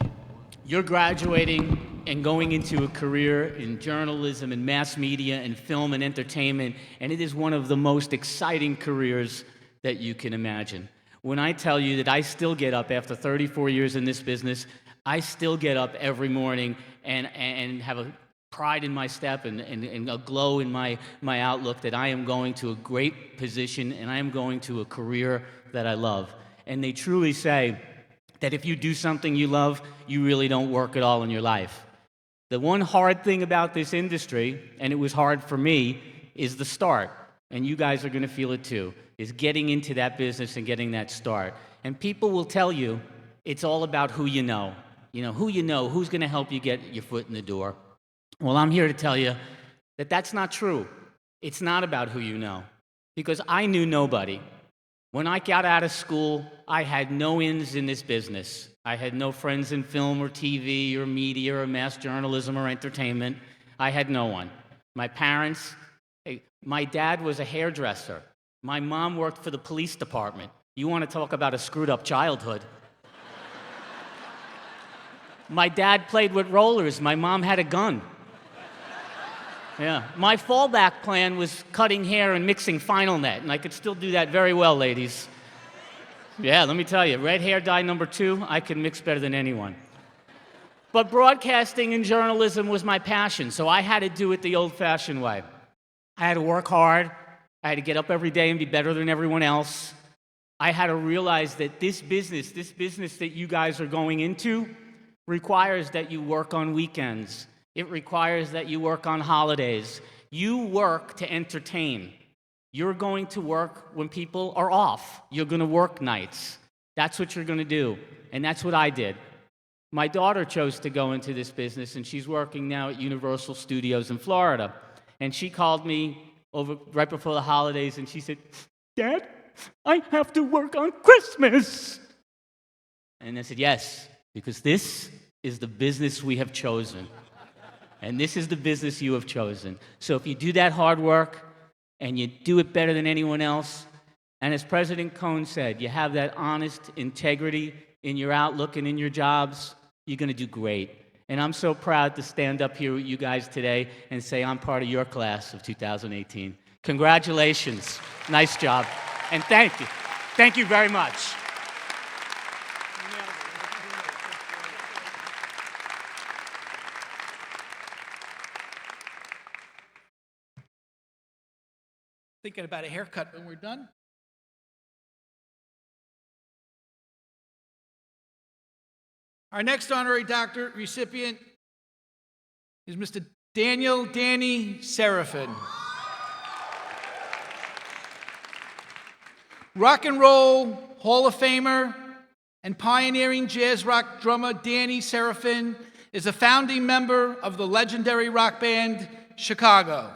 You're graduating and going into a career in journalism and mass media and film and entertainment, and it is one of the most exciting careers that you can imagine. When I tell you that I still get up after 34 years in this business, I still get up every morning and have a pride in my step and a glow in my outlook that I am going to a great position and I am going to a career that I love. And they truly say that if you do something you love, you really don't work at all in your life. The one hard thing about this industry, and it was hard for me, is the start. And you guys are going to feel it too, is getting into that business and getting that start. And people will tell you it's all about who you know. You know, who's going to help you get your foot in the door. Well, I'm here to tell you that that's not true. It's not about who you know, because I knew nobody. When I got out of school, I had no ins in this business. I had no friends in film or TV or media or mass journalism or entertainment. I had no one. My parents, my dad was a hairdresser. My mom worked for the police department. You want to talk about a screwed up childhood. My dad played with rollers. My mom had a gun. Yeah. My fallback plan was cutting hair and mixing Final Net, and I could still do that very well, ladies. Yeah, let me tell you, red hair dye number 2, I could mix better than anyone. But broadcasting and journalism was my passion, so I had to do it the old-fashioned way. I had to work hard. I had to get up every day and be better than everyone else. I had to realize that this business that you guys are going into, requires that you work on weekends. It requires that you work on holidays. You work to entertain. You're going to work when people are off. You're going to work nights. That's what you're going to do, and that's what I did. My daughter chose to go into this business, and she's working now at Universal Studios in Florida. And she called me over right before the holidays, and she said, "Dad, I have to work on Christmas." And I said, "Yes, because this is the business we have chosen. And this is the business you have chosen. So if you do that hard work and you do it better than anyone else, and as President Cohn said, you have that honest integrity in your outlook and in your jobs, you're going to do great." And I'm so proud to stand up here with you guys today and say I'm part of your class of 2018. Congratulations. Nice job. And thank you. Thank you very much. Thinking about a haircut when we're done. Our next honorary doctorate recipient is Mr. Danny Seraphin. Rock and Roll Hall of Famer, and pioneering jazz rock drummer Danny Serafin is a founding member of the legendary rock band Chicago.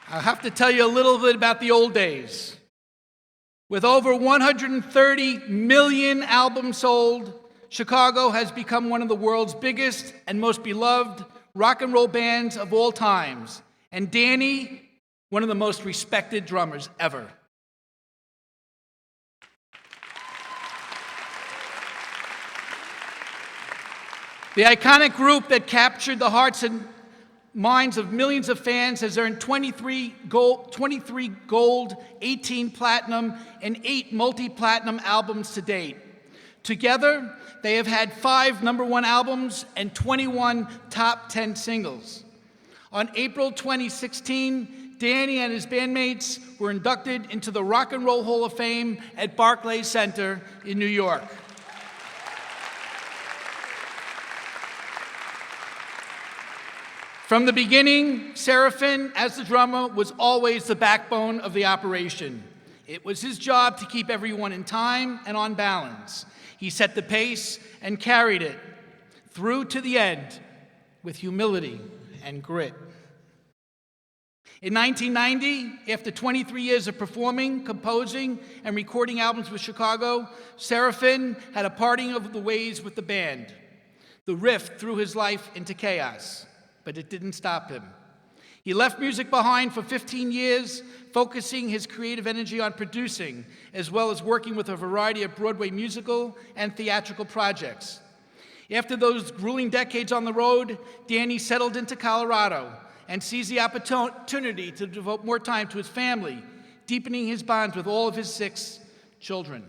I have to tell you a little bit about the old days. With over 130 million albums sold, Chicago has become one of the world's biggest and most beloved rock and roll bands of all times, and Danny, one of the most respected drummers ever. The iconic group that captured the hearts and minds of millions of fans has earned 23 gold, 18 platinum, and 8 multi-platinum albums to date. Together, they have had 5 #1 albums and 21 top 10 singles. On April 2016, Danny and his bandmates were inducted into the Rock and Roll Hall of Fame at Barclays Center in New York. From the beginning, Serafin, as the drummer, was always the backbone of the operation. It was his job to keep everyone in time and on balance. He set the pace and carried it through to the end with humility and grit. In 1990, after 23 years of performing, composing, and recording albums with Chicago, Serafin had a parting of the ways with the band. The rift threw his life into chaos, but it didn't stop him. He left music behind for 15 years, focusing his creative energy on producing, as well as working with a variety of Broadway musical and theatrical projects. After those grueling decades on the road, Danny settled into Colorado and seized the opportunity to devote more time to his family, deepening his bonds with all of his 6 children.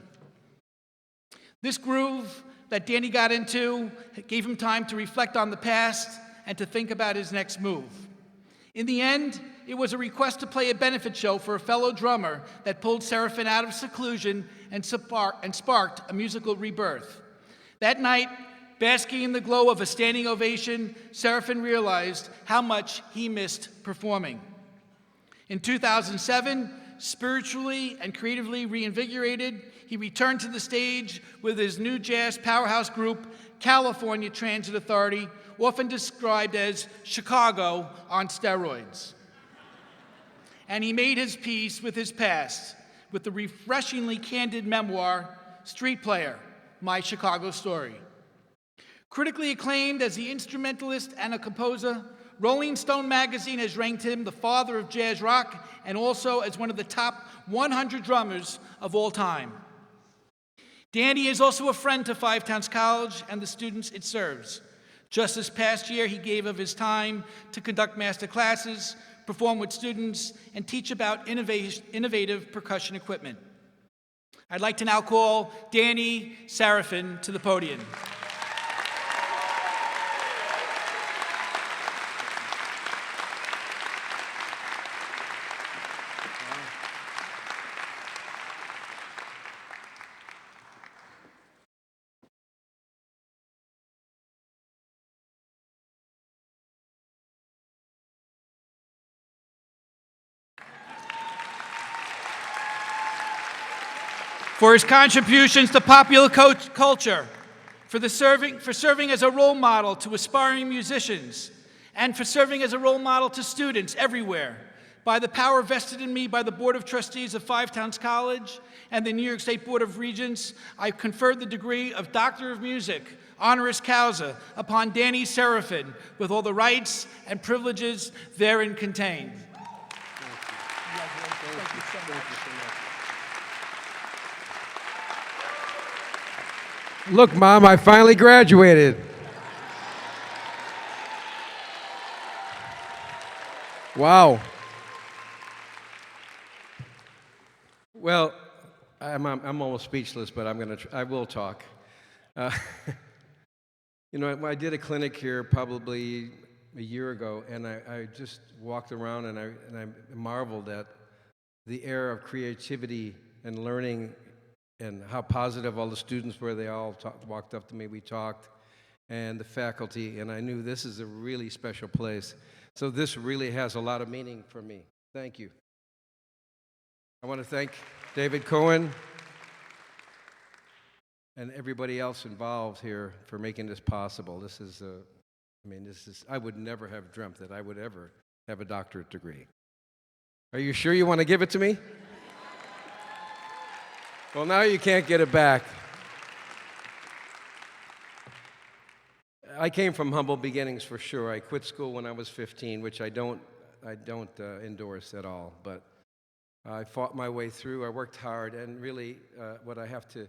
This groove that Danny got into gave him time to reflect on the past and to think about his next move. In the end, it was a request to play a benefit show for a fellow drummer that pulled Serafin out of seclusion and sparked a musical rebirth. That night, basking in the glow of a standing ovation, Serafin realized how much he missed performing. In 2007, spiritually and creatively reinvigorated, he returned to the stage with his new jazz powerhouse group, California Transit Authority, often described as Chicago on steroids. And he made his peace with his past with the refreshingly candid memoir, Street Player, My Chicago Story. Critically acclaimed as the instrumentalist and a composer, Rolling Stone magazine has ranked him the father of jazz rock and also as one of the top 100 drummers of all time. Danny is also a friend to Five Towns College and the students it serves. Just this past year, he gave of his time to conduct master classes, perform with students, and teach about innovative percussion equipment. I'd like to now call Danny Serafin to the podium. For his contributions to popular culture, for serving as a role model to aspiring musicians, and for serving as a role model to students everywhere. By the power vested in me by the Board of Trustees of Five Towns College and the New York State Board of Regents, I conferred the degree of Doctor of Music, honoris causa, upon Danny Serafin, with all the rights and privileges therein contained. Thank you so much. Look, Mom, I finally graduated. Wow. Well, I'm almost speechless, but I will talk. You know, I did a clinic here probably a year ago, and I just walked around and I marveled at the air of creativity and learning and how positive all the students were. They all walked up to me, we talked, and the faculty, and I knew this is a really special place. So this really has a lot of meaning for me. Thank you. I want to thank David Cohen and everybody else involved here for making this possible. This is, I would never have dreamt that I would ever have a doctorate degree. Are you sure you want to give it to me? Well, now you can't get it back. I came from humble beginnings for sure. I quit school when I was 15, which I don't endorse at all. But I fought my way through. I worked hard, and really, what I have to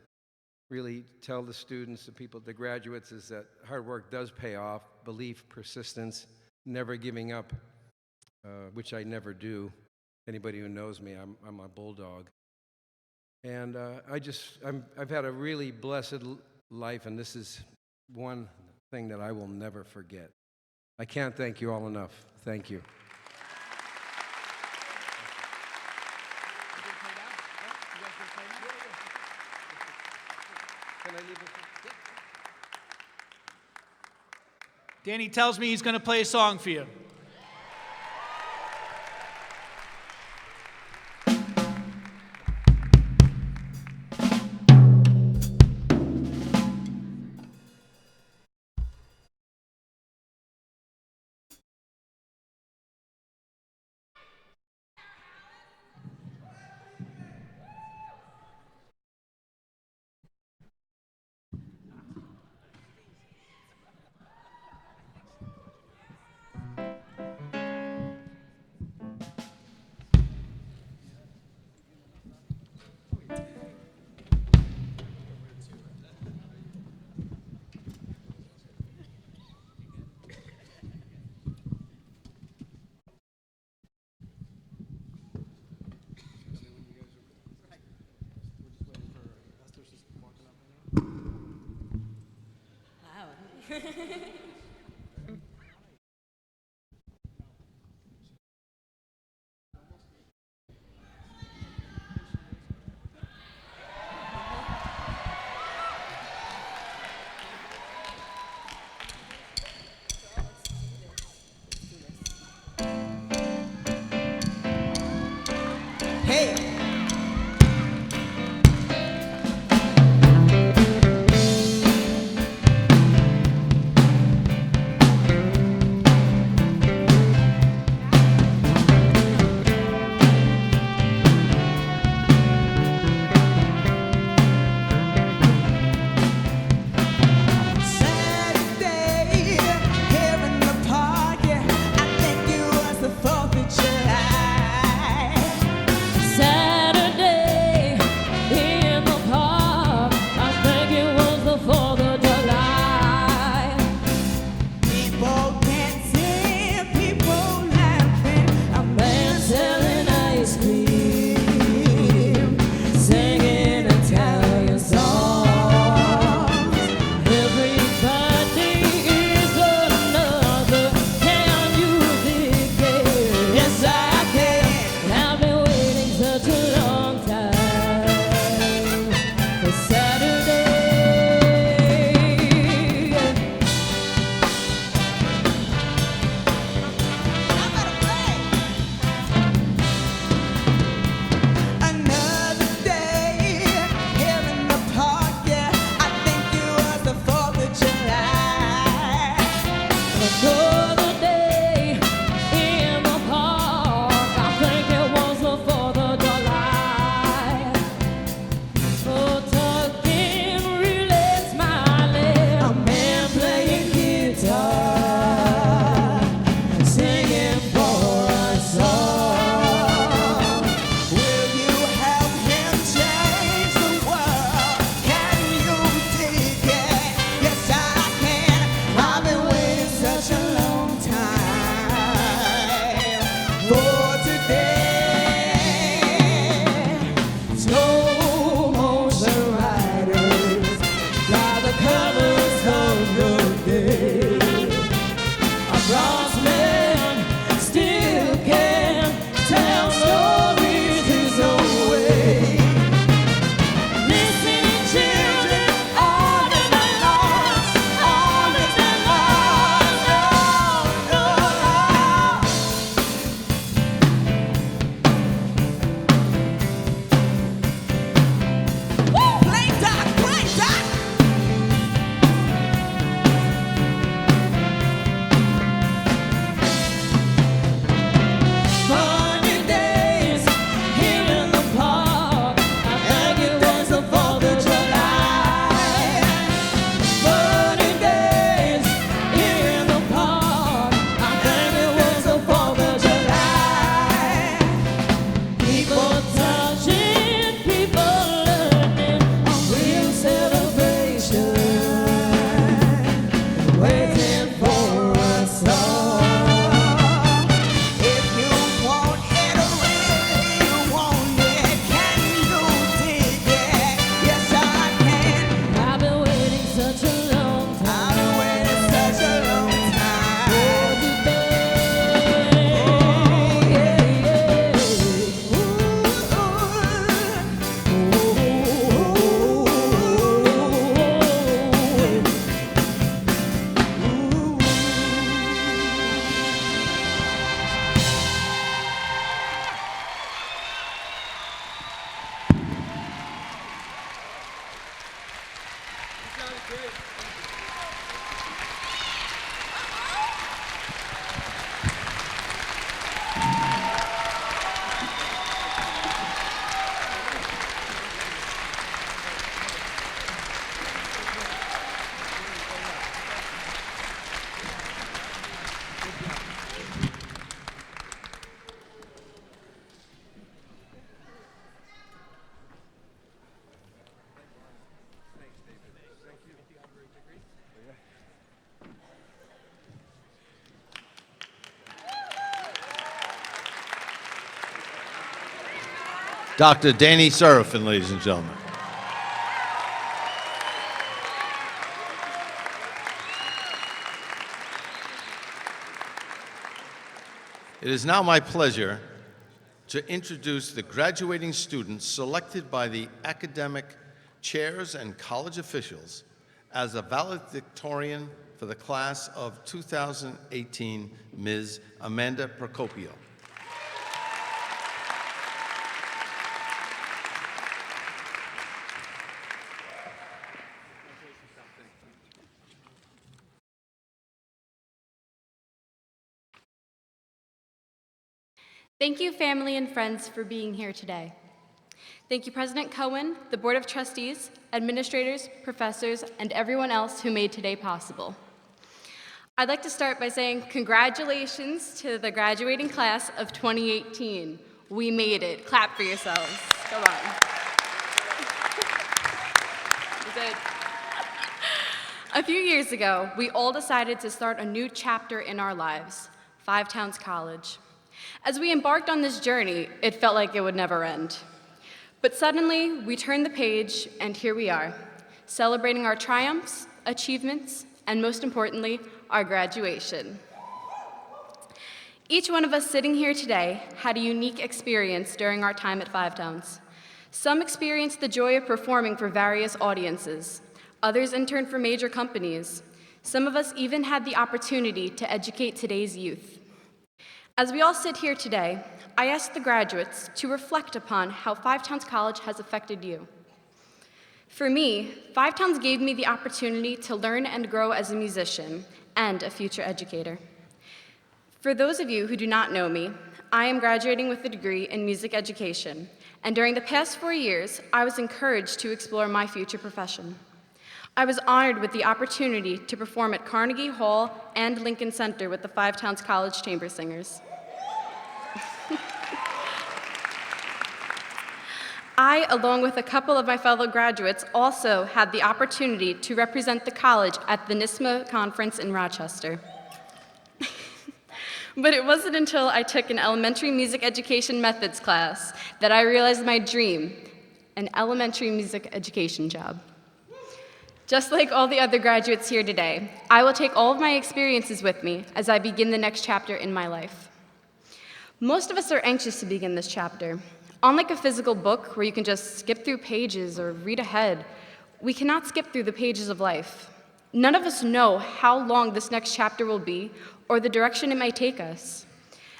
really tell the students, the people, the graduates, is that hard work does pay off. Belief, persistence, never giving up, which I never do. Anybody who knows me, I'm a bulldog. And I've had a really blessed life, and this is one thing that I will never forget. I can't thank you all enough. Thank you. Danny tells me he's going to play a song for you. Dr. Danny Serafin, ladies and gentlemen. It is now my pleasure to introduce the graduating students selected by the academic chairs and college officials as a valedictorian for the class of 2018, Ms. Amanda Procopio. Thank you, family and friends, for being here today. Thank you, President Cohen, the Board of Trustees, administrators, professors, and everyone else who made today possible. I'd like to start by saying congratulations to the graduating class of 2018. We made it. Clap for yourselves. Come on. You did. A few years ago, we all decided to start a new chapter in our lives, Five Towns College. As we embarked on this journey, it felt like it would never end. But suddenly, we turned the page, and here we are, celebrating our triumphs, achievements, and most importantly, our graduation. Each one of us sitting here today had a unique experience during our time at Five Towns. Some experienced the joy of performing for various audiences. Others interned for major companies. Some of us even had the opportunity to educate today's youth. As we all sit here today, I ask the graduates to reflect upon how Five Towns College has affected you. For me, Five Towns gave me the opportunity to learn and grow as a musician and a future educator. For those of you who do not know me, I am graduating with a degree in music education, and during the past 4 years, I was encouraged to explore my future profession. I was honored with the opportunity to perform at Carnegie Hall and Lincoln Center with the Five Towns College Chamber Singers. I, along with a couple of my fellow graduates, also had the opportunity to represent the college at the NISMA conference in Rochester. But it wasn't until I took an elementary music education methods class that I realized my dream, an elementary music education job. Just like all the other graduates here today, I will take all of my experiences with me as I begin the next chapter in my life. Most of us are anxious to begin this chapter. Unlike a physical book where you can just skip through pages or read ahead, we cannot skip through the pages of life. None of us know how long this next chapter will be or the direction it may take us.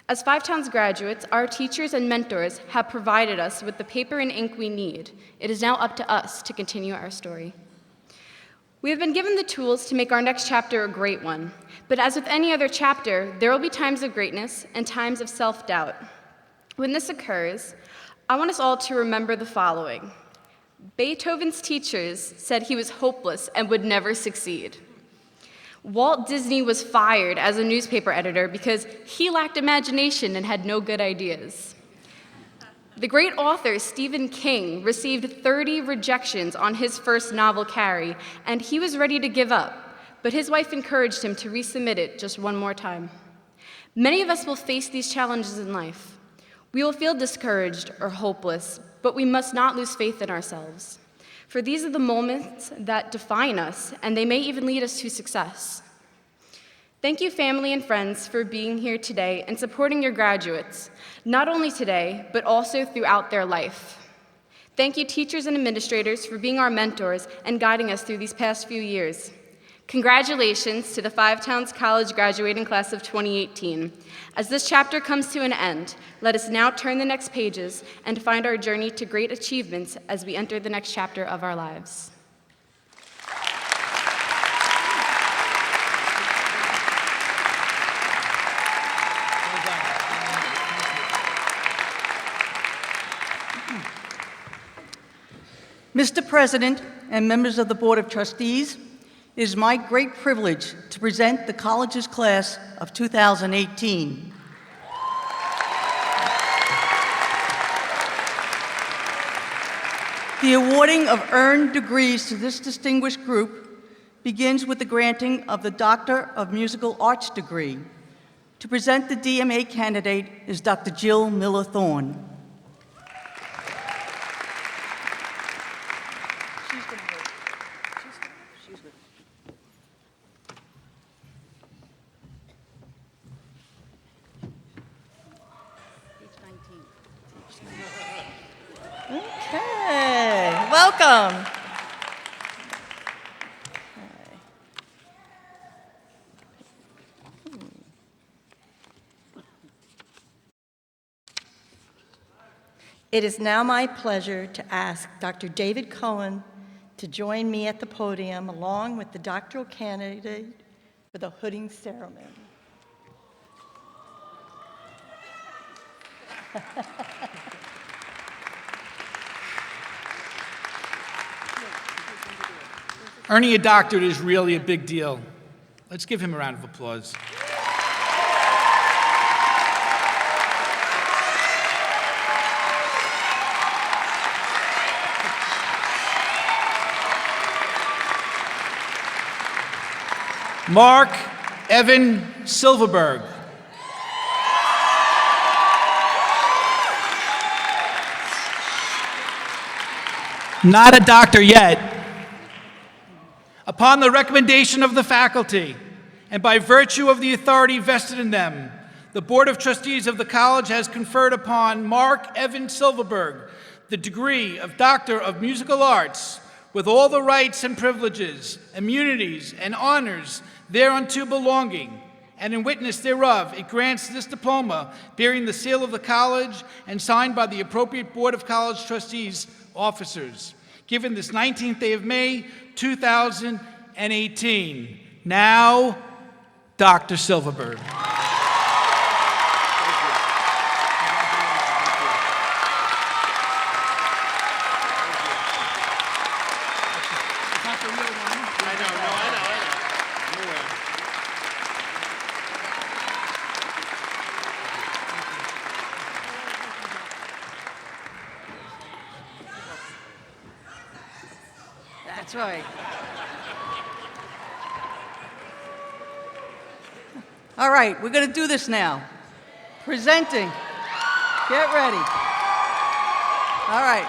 As Five Towns graduates, our teachers and mentors have provided us with the paper and ink we need. It is now up to us to continue our story. We have been given the tools to make our next chapter a great one, but as with any other chapter, there will be times of greatness and times of self-doubt. When this occurs, I want us all to remember the following. Beethoven's teachers said he was hopeless and would never succeed. Walt Disney was fired as a newspaper editor because he lacked imagination and had no good ideas. The great author Stephen King received 30 rejections on his first novel, Carrie, and he was ready to give up, but his wife encouraged him to resubmit it just one more time. Many of us will face these challenges in life. We will feel discouraged or hopeless, but we must not lose faith in ourselves. For these are the moments that define us, and they may even lead us to success. Thank you, family and friends, for being here today and supporting your graduates, not only today, but also throughout their life. Thank you, teachers and administrators, for being our mentors and guiding us through these past few years. Congratulations to the Five Towns College graduating class of 2018. As this chapter comes to an end, let us now turn the next pages and find our journey to great achievements as we enter the next chapter of our lives. Mr. President and members of the Board of Trustees, it is my great privilege to present the college's class of 2018. The awarding of earned degrees to this distinguished group begins with the granting of the Doctor of Musical Arts degree. To present the DMA candidate is Dr. Jill Miller-Thorne. Okay, welcome. It is now my pleasure to ask Dr. David Cohen to join me at the podium along with the doctoral candidate for the hooding ceremony. Earning a doctorate is really a big deal. Let's give him a round of applause. Mark Evan Silverberg. Not a doctor yet. Upon the recommendation of the faculty, and by virtue of the authority vested in them, the Board of Trustees of the college has conferred upon Mark Evan Silverberg the degree of Doctor of Musical Arts with all the rights and privileges, immunities, and honors thereunto belonging, and in witness thereof, it grants this diploma bearing the seal of the college and signed by the appropriate Board of College Trustees officers, given this 19th day of May, 2018. Now, Dr. Silverberg. That's right. All right, we're going to do this now. Presenting. Get ready. All right.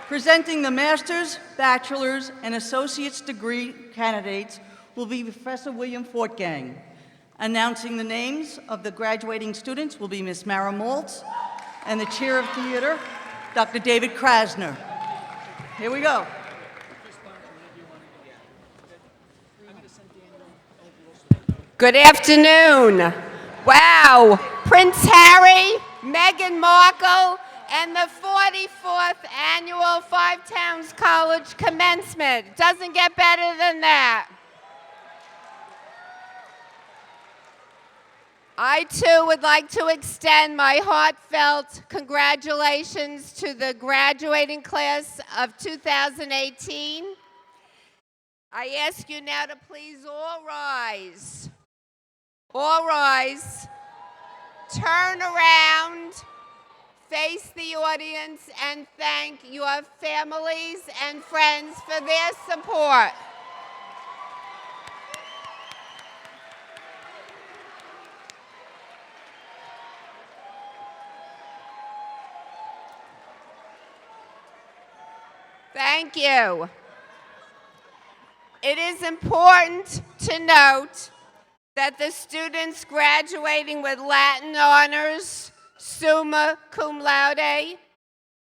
Presenting the master's, bachelor's, and associate's degree candidates will be Professor William Fortgang. Announcing the names of the graduating students will be Ms. Mara Maltz and the chair of theater, Dr. David Krasner. Here we go. Good afternoon. Wow, Prince Harry, Meghan Markle, and the 44th annual Five Towns College commencement. Doesn't get better than that. I too would like to extend my heartfelt congratulations to the graduating class of 2018. I ask you now to please all rise. All rise, turn around, face the audience, and thank your families and friends for their support. Thank you. It is important to note that the students graduating with Latin honors, summa cum laude,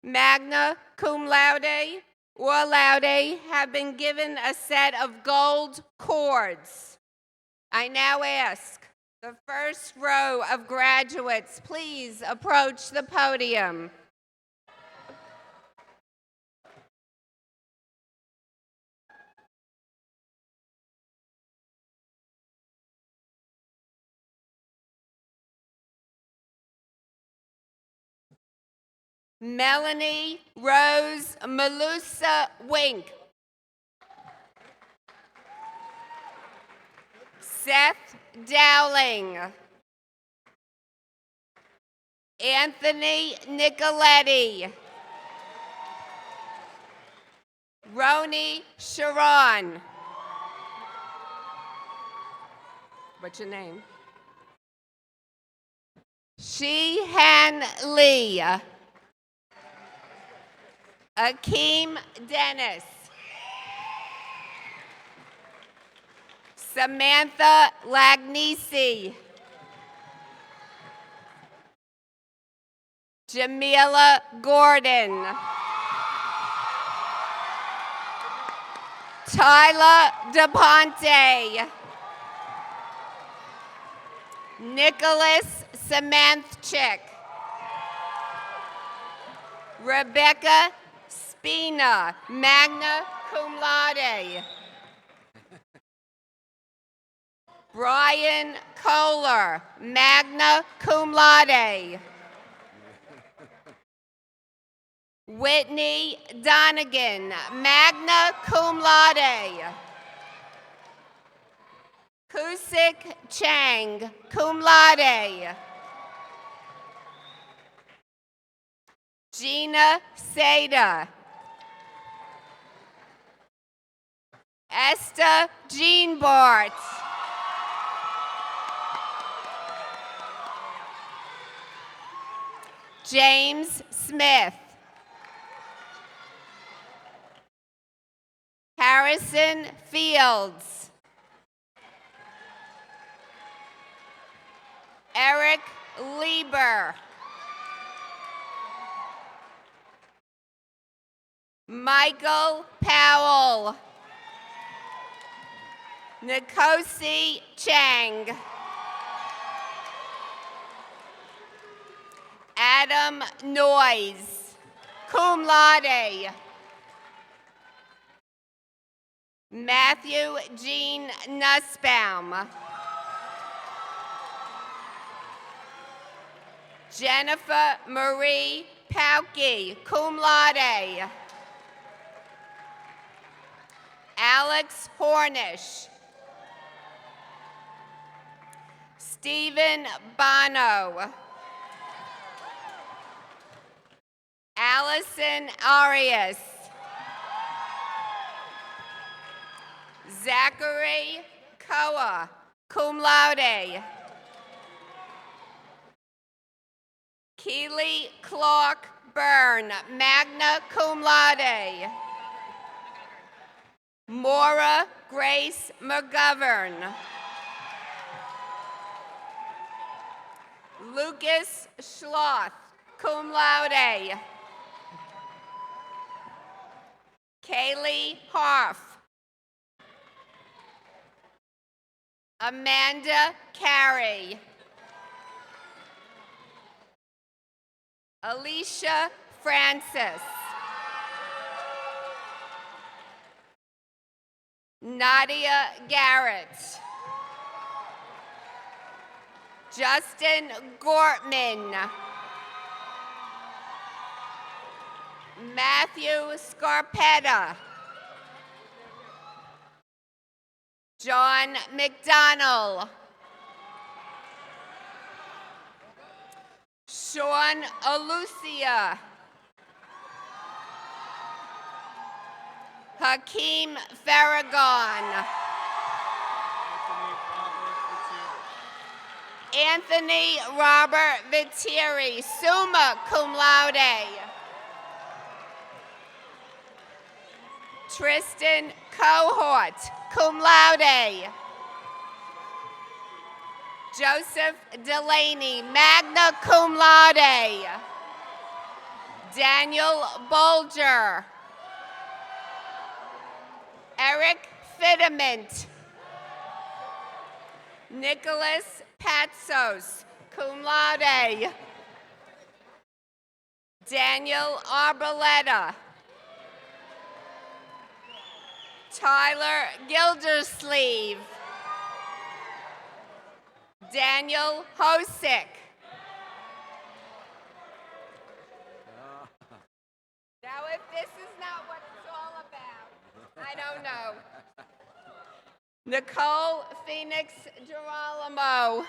magna cum laude, or laude, have been given a set of gold cords. I now ask the first row of graduates, please approach the podium. Melanie Rose Malusa Wink. Seth Dowling. Anthony Nicoletti. Roni Sharon. What's your name? Shehan Lee. Akeem Dennis. Samantha Lagnisi. Jamila Gordon. Tyler DePonte. Nicholas Samantchik. Rebecca Spina, magna cum laude. Brian Kohler, magna cum laude. Whitney Donegan, magna cum laude. Kusik Chang, cum laude. Gina Seda. Esther Jean Bart. James Smith. Harrison Fields. Eric Lieber. Michael Powell. Nkosi Chang. Adam Noyes, cum laude. Matthew Jean Nussbaum. Jennifer Marie Pauke, cum laude. Alex Hornish. Stephen Bono. Allison Arias. Zachary Koa, cum laude. Keely Clark Byrne, magna cum laude. Maura Grace McGovern. Lucas Schloth, cum laude. Kaylee Harf. Amanda Carey. Alicia Francis. Nadia Garrett. Justin Gortman. Matthew Scarpetta. John McDonnell. Sean Alucia. Hakeem Farragon. Anthony Robert Viteri, summa cum laude. Tristan Cohort, cum laude. Joseph Delaney, magna cum laude. Daniel Bolger. Eric Fidament. Nicholas Patsos, cum laude. Daniel Arboleta. Tyler Gildersleeve. Daniel Hosick. no. Nicole Phoenix Girolamo.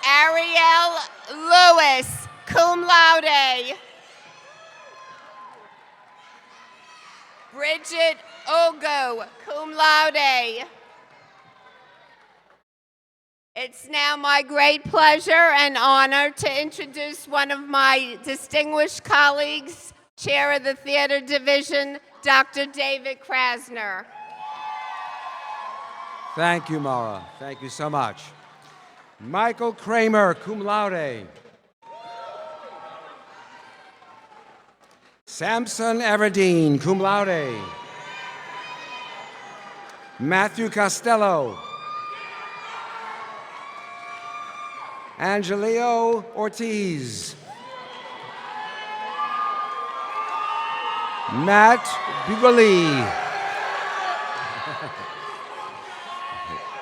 Ariel Lewis, cum laude. Bridget Ogo, cum laude. It's now my great pleasure and honor to introduce one of my distinguished colleagues, Chair of the Theater Division, Dr. David Krasner. Thank you, Maura. Thank you so much. Michael Kramer, cum laude. Samson Everdeen, cum laude. Matthew Costello. Angelio Ortiz. Matt Bugoli.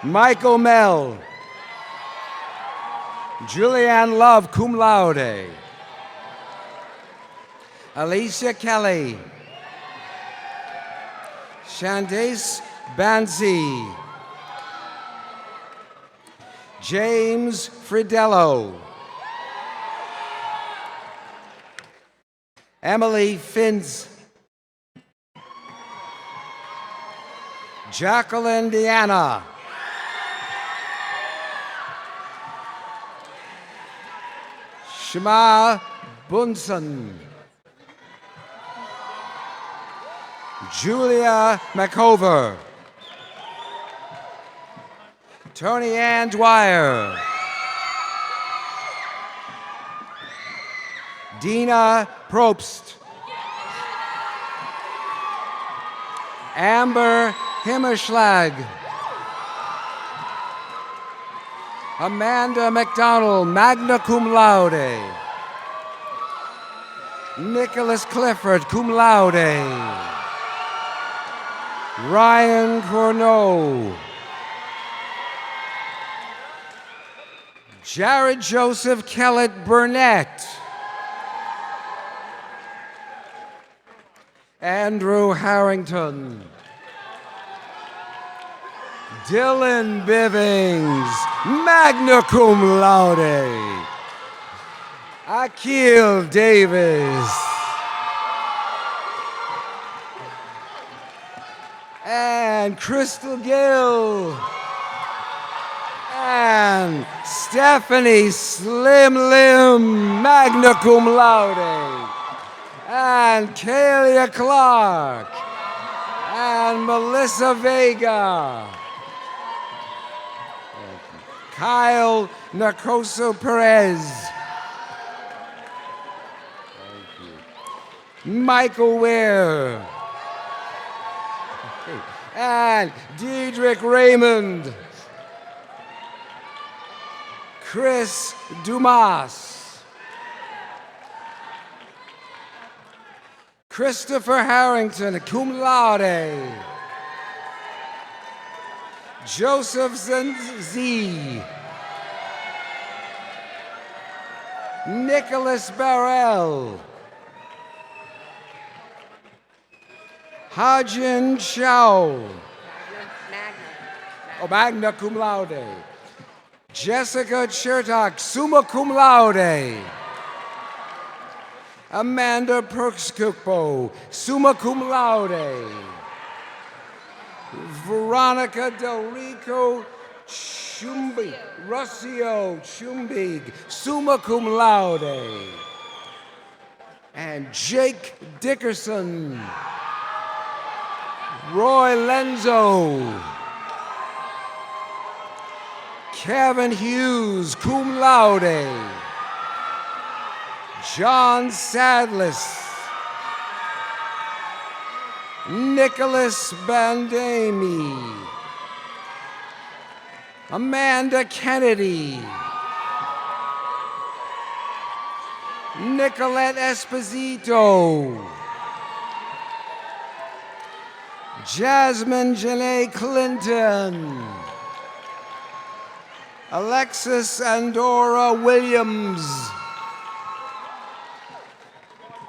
Michael Mell. Julianne Love, cum laude. Alicia Kelly. Shandace Bansi. James Fridello. Emily Fins. Jacqueline Deanna. Shema Bunson. Julia McCover. Tony Ann Dwyer. Dina Probst. Amber Himmerschlag. Amanda McDonald, magna cum laude. Nicholas Clifford, cum laude. Ryan Corneau. Jared Joseph Kellett Burnett. Andrew Harrington. Dylan Bivings, magna cum laude. Akil Davis. And Crystal Gill. And Stephanie Slim Lim, magna cum laude. And Kalia Clark. And Melissa Vega. Kyle Narcoso Perez. Michael Ware. And Diedrich Raymond. Chris Dumas. Christopher Harrington, cum laude. Joseph Z. Nicholas Barrell. Hajin Chow. Magna cum laude. Jessica Chertok, summa cum laude. Amanda Perkskupo, summa cum laude. Veronica Del Rico Chumbig, Rossio Chumbig, summa cum laude. And Jake Dickerson. Roy Lenzo. Kevin Hughes, cum laude. John Sadlis. Nicholas Bandami. Amanda Kennedy. Nicolette Esposito. Jasmine Janae Clinton. Alexis Andorra Williams.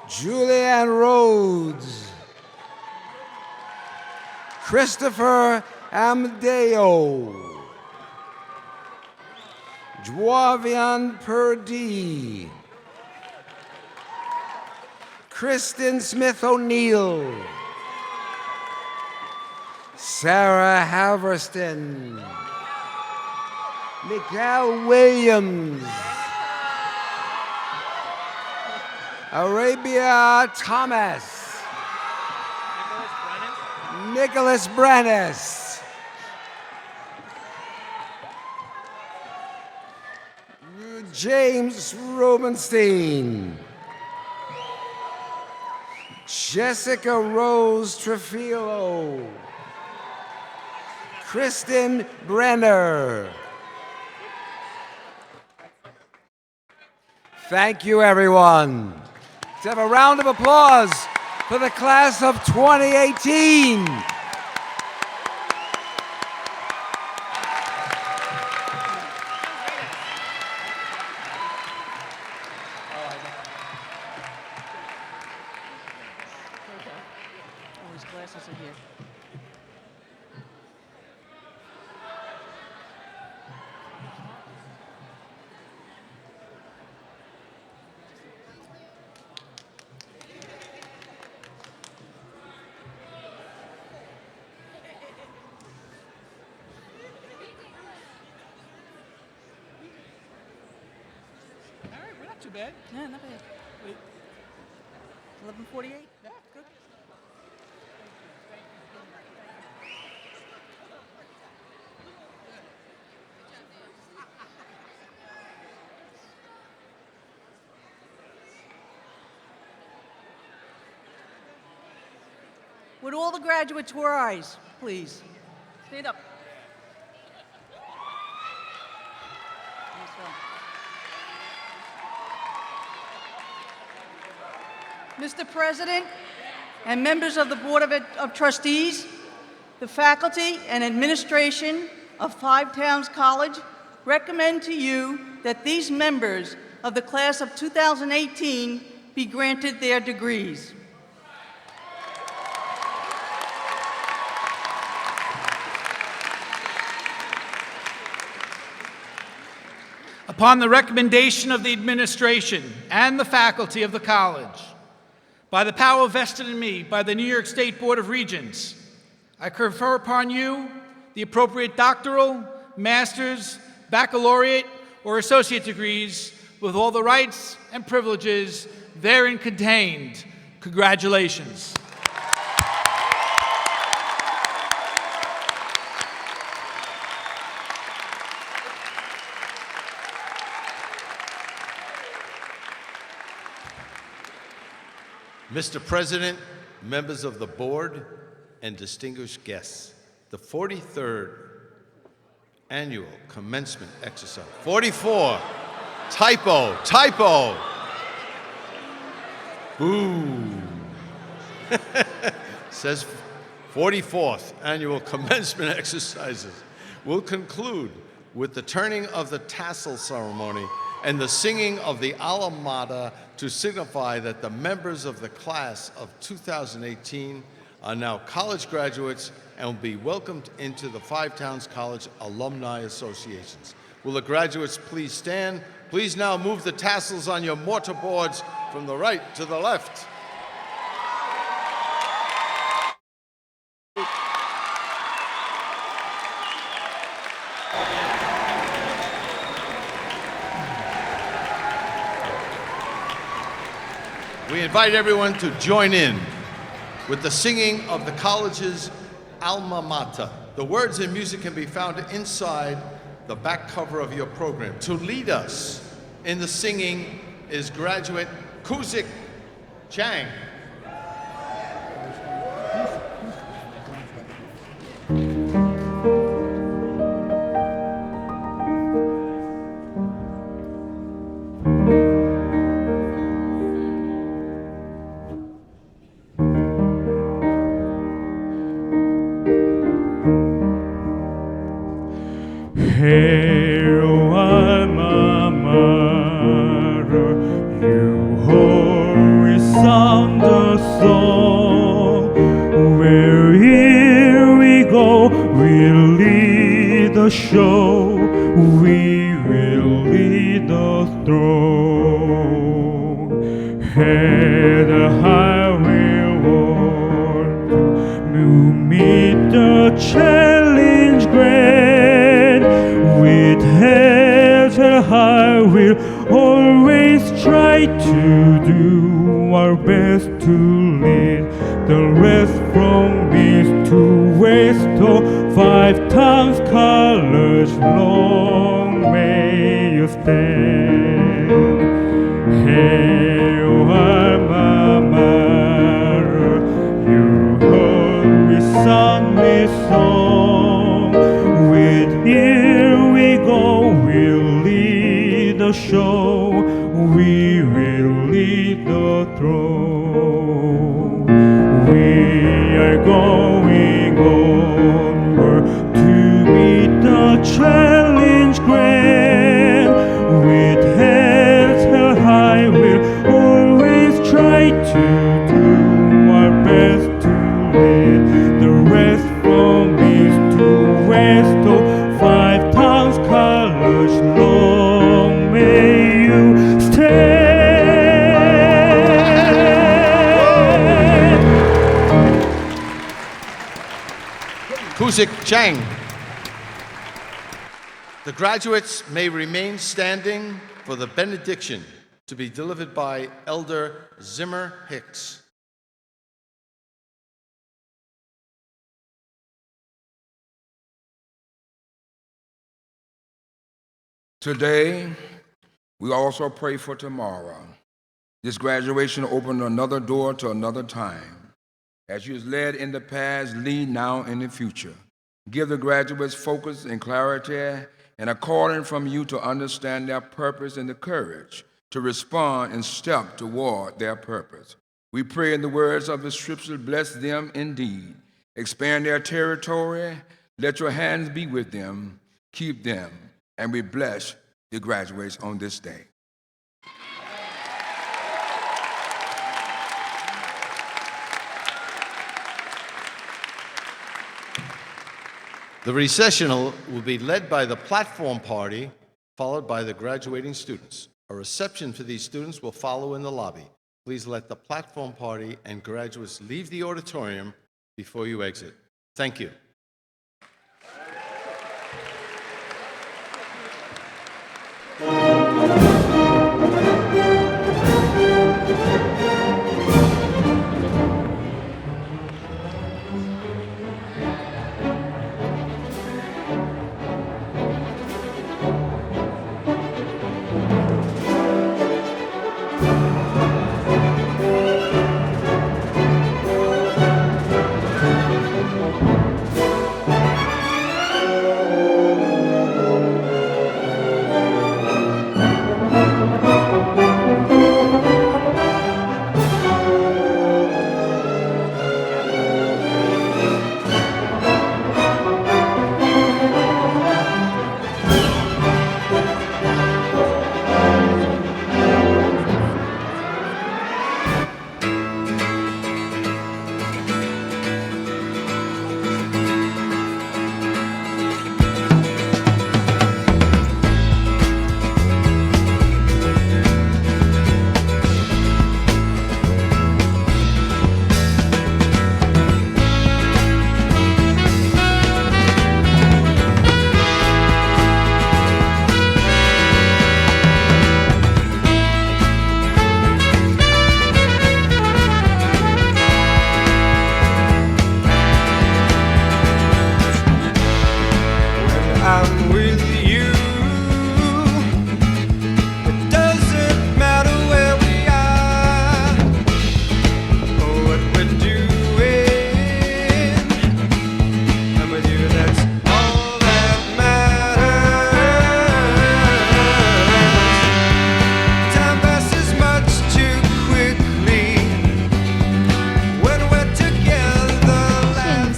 Julianne Rhodes, Christopher Amadeo, Joavian Purdy, Kristen Smith O'Neill, Sarah Halverston, Mikael Williams, Arabia Thomas, Nicholas Brennis, James Rubenstein, Jessica Rose Trefilo, Kristen Brenner. Thank you, everyone. Let's have a round of applause for the class of 2018. Oh, his glasses are here. All right, we're not too bad. Yeah, not bad. Wait. 11:48? Yeah, good. Would all the graduates rise, please? Stand up. Mr. President and members of the Board of Trustees, the faculty and administration of Five Towns College recommend to you that these members of the class of 2018 be granted their degrees. Upon the recommendation of the administration and the faculty of the college, by the power vested in me by the New York State Board of Regents, I confer upon you the appropriate doctoral, master's, baccalaureate, or associate degrees with all the rights and privileges therein contained. Congratulations. Mr. President, members of the board, and distinguished guests, the 43rd annual commencement exercise. 44, typo. Boo. Says 44th annual commencement exercises will conclude with the turning of the tassel ceremony and the singing of the alma mater to signify that the members of the class of 2018 are now college graduates and will be welcomed into the Five Towns College Alumni Associations. Will the graduates please stand? Please now move the tassels on your mortarboards from the right to the left. We invite everyone to join in with the singing of the college's alma mater. The words and music can be found inside the back cover of your program. To lead us in the singing is graduate Kuzik Chang. Hail, alma mater, you hold resound the song. Where here we go, we'll lead the show. We will lead the throne. Head high we'll walk to meet the challenge grand. With heads high we'll always try to do our best to lead the rest from east to west. Oh, 5 times college, long may you stand. Hail alma mater, your holy sunlit song. With here we go, we'll lead the show. We will lead the throne. We are going onward to meet the challenge grand. With heads held high, we'll always try to do our best to lead the rest from east to west. Oh, 5 times college, long may you stand. Kuzik Chang. The graduates may remain standing for the benediction to be delivered by Elder Zimmer Hicks. Today, we also pray for tomorrow. This graduation opened another door to another time. As you has led in the past, lead now in the future. Give the graduates focus and clarity and a calling from you to understand their purpose and the courage to respond and step toward their purpose. We pray in the words of the scripture, bless them indeed. Expand their territory. Let your hands be with them. Keep them. And we bless the graduates on this day. The recessional will be led by the platform party, followed by the graduating students. A reception for these students will follow in the lobby. Please let the platform party and graduates leave the auditorium before you exit. Thank you.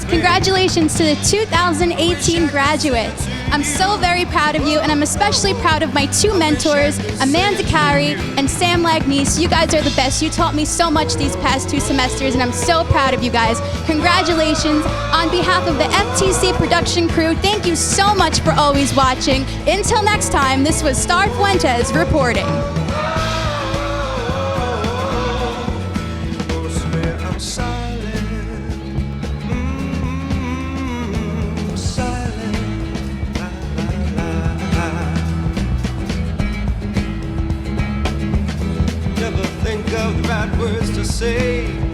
Congratulations to the 2018 graduates. I'm so very proud of you, and I'm especially proud of my two mentors, Amanda Carey and Sam Lagnese. You guys are the best. You taught me so much these past 2 semesters, and I'm so proud of you guys. Congratulations. On behalf of the FTC production crew, thank you so much for always watching. Until next time, this was Star Fuentes reporting. Never think of the right words to say.